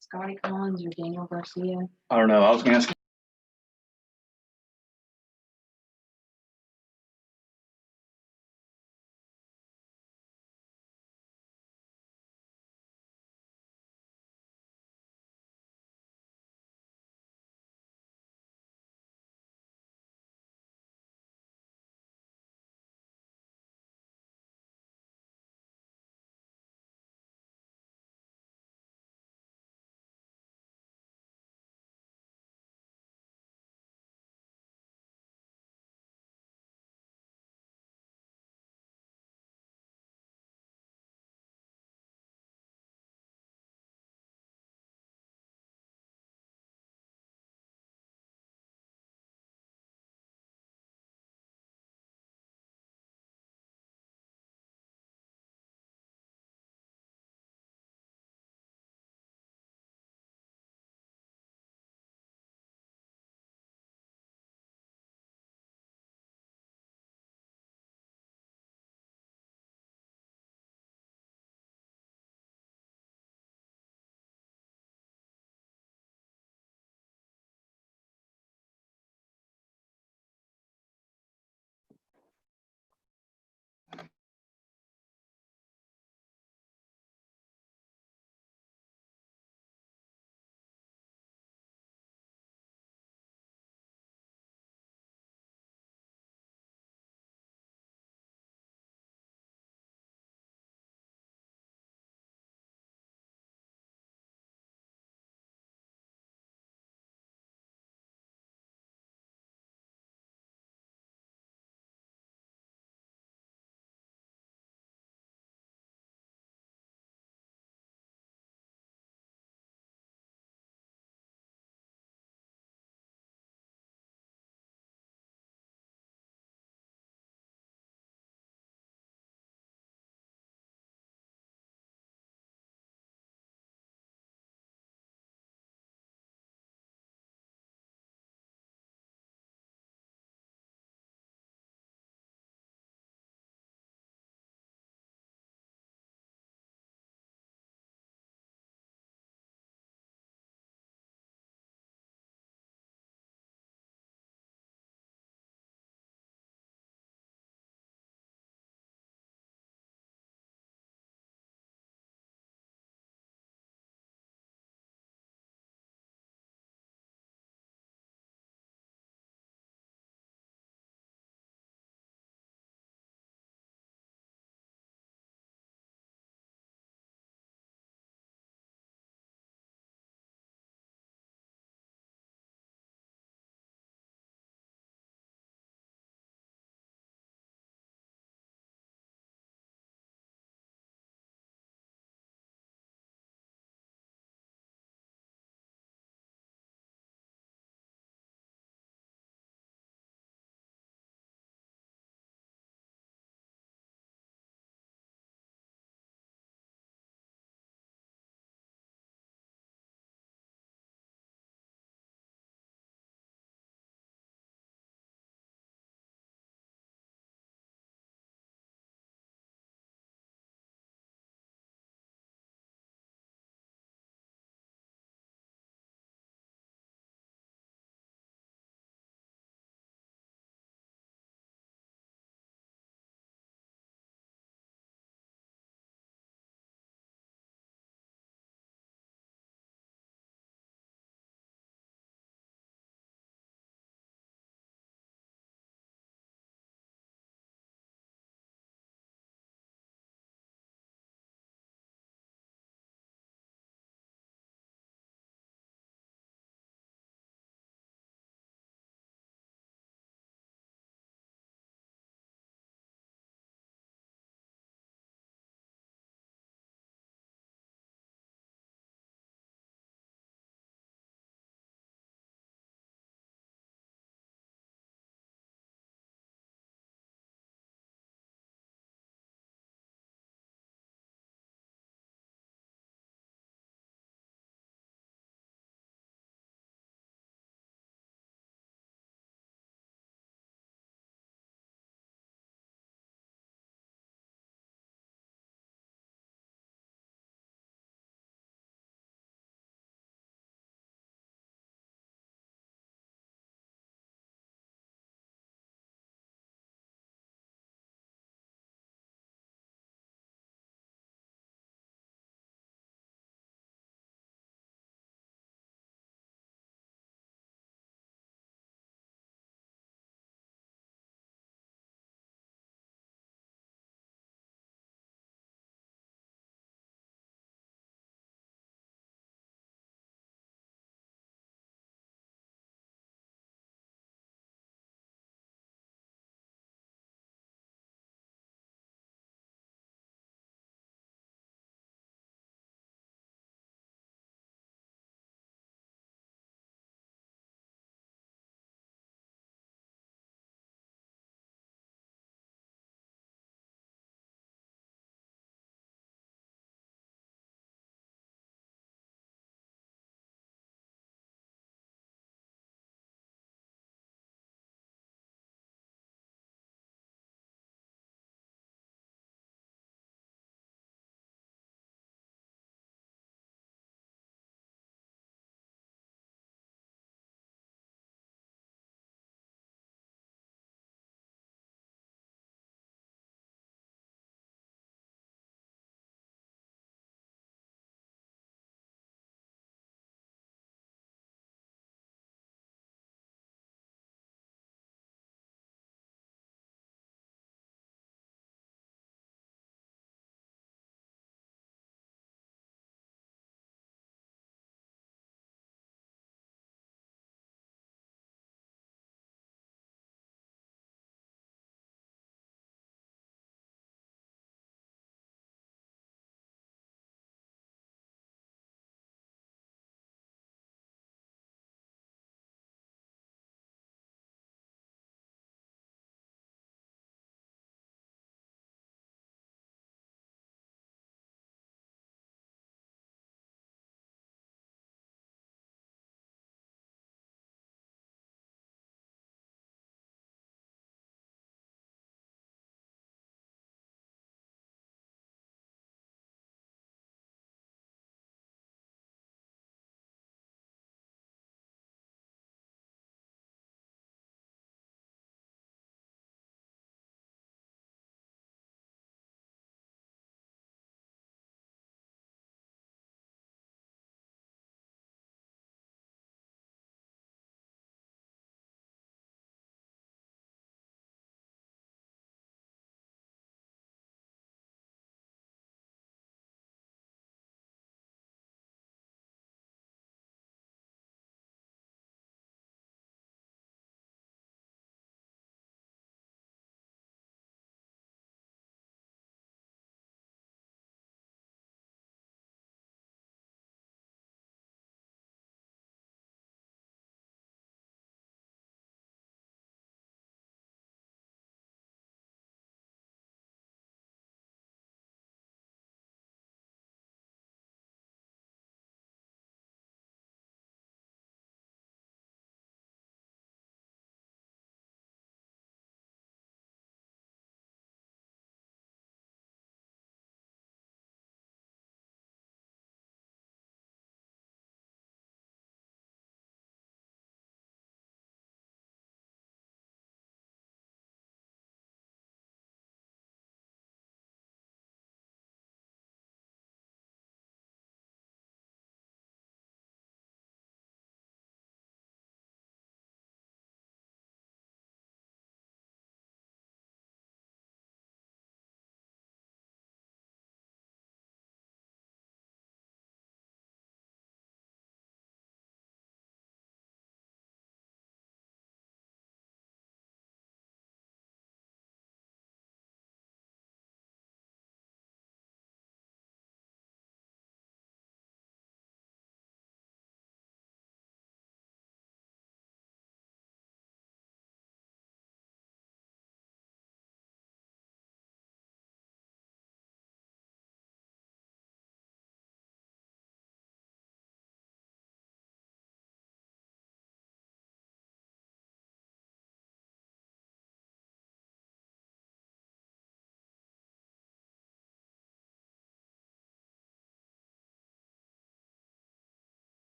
Speaker 8: Scotty Collins or Daniel Garcia?
Speaker 4: I don't know. I was gonna ask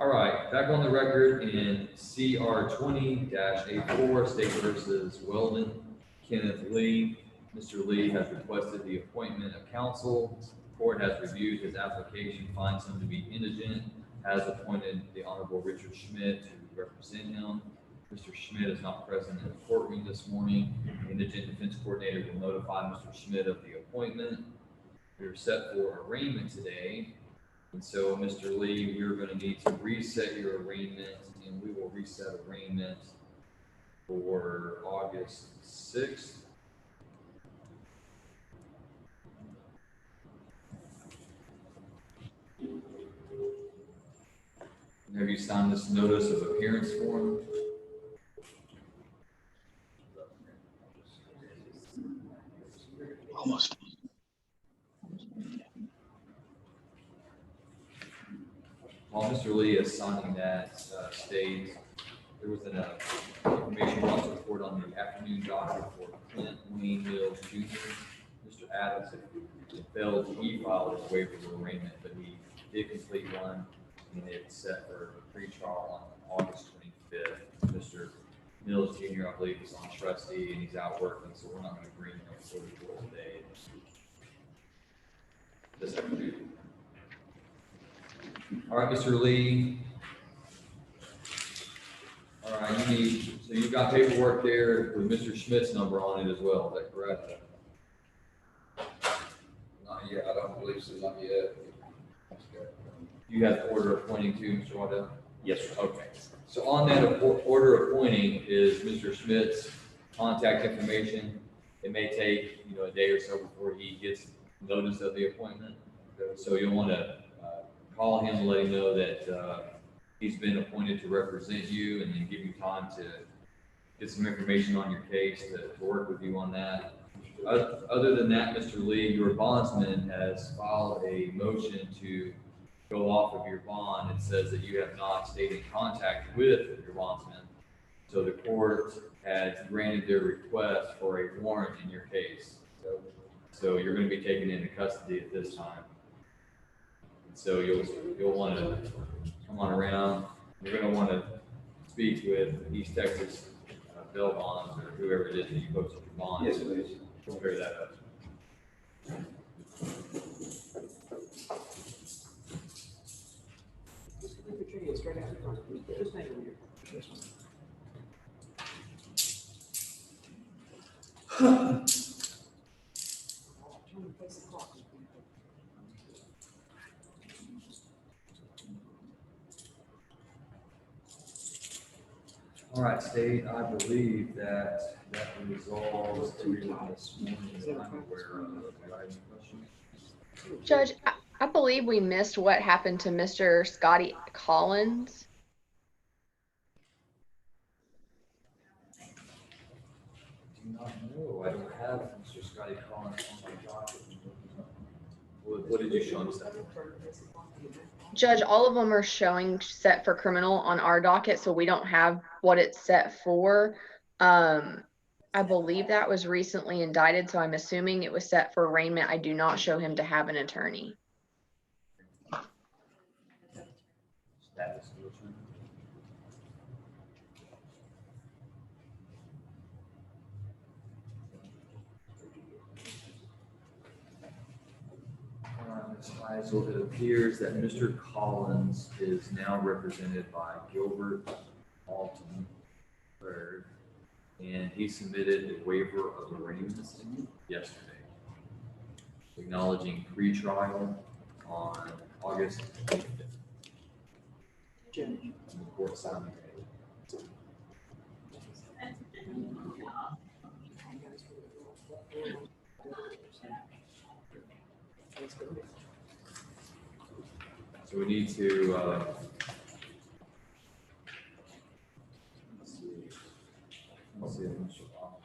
Speaker 1: All right, back on the record in CR 20-84, State versus Weldon, Kenneth Lee. Mr. Lee has requested the appointment of counsel. The court has reviewed his application, finds him to be indigent, has appointed the Honorable Richard Schmidt to represent him. Mr. Schmidt is not present in the courtroom this morning. The indigent defense coordinator will notify Mr. Schmidt of the appointment. We are set for arraignment today. And so, Mr. Lee, we're going to need to reset your arraignment, and we will reset arraignment for August 6th. Have you signed this notice of appearance form?
Speaker 4: Almost.
Speaker 1: While Mr. Lee is signing that, states there was an information brought to the court on the afternoon docket for Clint Wayne Mills Jr. Mr. Adams had failed to e-file his waiver of arraignment, but he did complete one, and it's set for pre-trial on August 25th. Mr. Mills Jr., I believe, is on trustee, and he's out working, so we're not going to bring him before the court today. This afternoon. All right, Mr. Lee. All right, so you've got paperwork there with Mr. Schmidt's number on it as well, is that correct?
Speaker 18: Not yet, I don't believe so, not yet.
Speaker 1: You have the order appointing too, Mr. Waddell?
Speaker 16: Yes, sir.
Speaker 1: Okay, so on that order appointing is Mr. Schmidt's contact information. It may take, a day or so before he gets notice of the appointment. So you'll want to call him and let him know that he's been appointed to represent you, and then give you time to get some information on your case to work with you on that. Other than that, Mr. Lee, your bondsman has filed a motion to go off of your bond. It says that you have not stayed in contact with your bondsman. So the court has granted their request for a warrant in your case. So you're going to be taken into custody at this time. So you'll want to come on around. You're going to want to speak with East Texas Bail Bonds or whoever it is that you posted your bond.
Speaker 18: Yes, please.
Speaker 1: We'll clear that up. All right, State, I believe that resolves everyone this morning. I'm aware of. Do you have any questions?
Speaker 8: Judge, I believe we missed what happened to Mr. Scotty Collins.
Speaker 1: Do not know. I don't have Mr. Scotty Collins on my docket. What did you show him?
Speaker 8: Judge, all of them are showing set for criminal on our docket, so we don't have what it's set for. I believe that was recently indicted, so I'm assuming it was set for arraignment. I do not show him to have an attorney.
Speaker 1: Status of attorney. Ms. Heisel, it appears that Mr. Collins is now represented by Gilbert Alton III, and he submitted a waiver of arraignment yesterday, acknowledging pre-trial on August 25th. The court signed it. So we need to, let's see if Mr.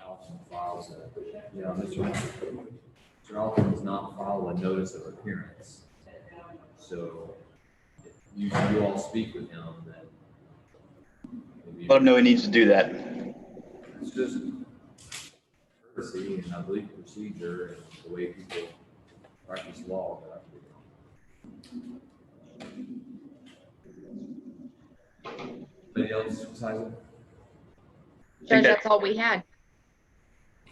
Speaker 1: Alton files it. Yeah, Mr. Alton does not file a notice of appearance. So if you all speak with him, then maybe.
Speaker 4: Let him know he needs to do that.
Speaker 1: It's just courtesy and I believe procedure and the way people practice law that I believe. Anybody else besides it?
Speaker 8: Judge, that's all we had.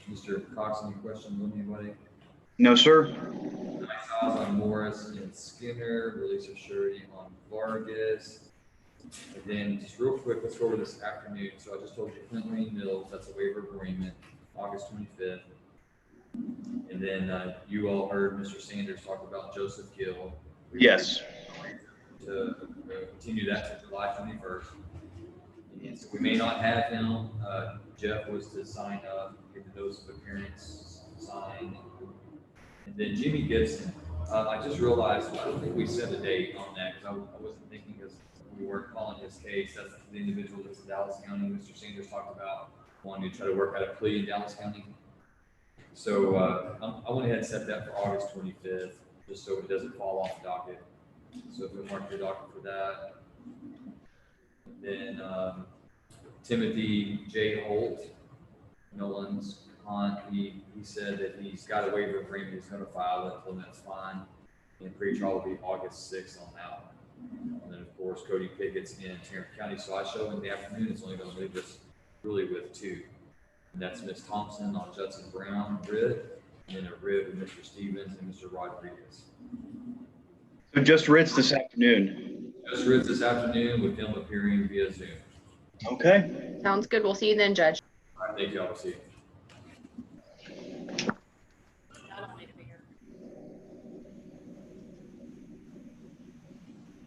Speaker 1: Mr. Cox, any questions on anybody?
Speaker 4: No, sir.
Speaker 1: Nice eyes on Morris and Skinner, release of surety on Vargas. And then just real quick, let's go over this afternoon. So I just told you Clint Green Mills, that's a waiver agreement, August 25th. And then you all heard Mr. Sanders talk about Joseph Gill.
Speaker 4: Yes.
Speaker 1: To continue that to July 21st. And so we may not have him. Jeff was to sign up, get the notice of appearance signed. And then Jimmy Gibson, I just realized, I don't think we set a date on that because I wasn't thinking because we weren't calling his case. That's the individual that's in Dallas County. Mr. Sanders talked about wanting to try to work out a plea in Dallas County. So I went ahead and set that for August 25th, just so it doesn't fall off the docket. So if we mark your docket for that. Then Timothy J. Holt, Nolan's aunt, he said that he's got a waiver agreement, he's gonna file it, and that's fine. And pre-trial will be August 6th on that one. And then of course, Cody Pickett's in Tarrant County, so I show in the afternoon, it's only gonna leave us really with two. And that's Ms. Thompson on Judson Brown writ, and then a writ with Mr. Stevens and Mr. Rodriguez.
Speaker 4: So just writs this afternoon.
Speaker 1: Just writs this afternoon with him appearing via Zoom.
Speaker 4: Okay.
Speaker 8: Sounds good. We'll see you then, Judge.
Speaker 1: All right, thank you. I'll see you.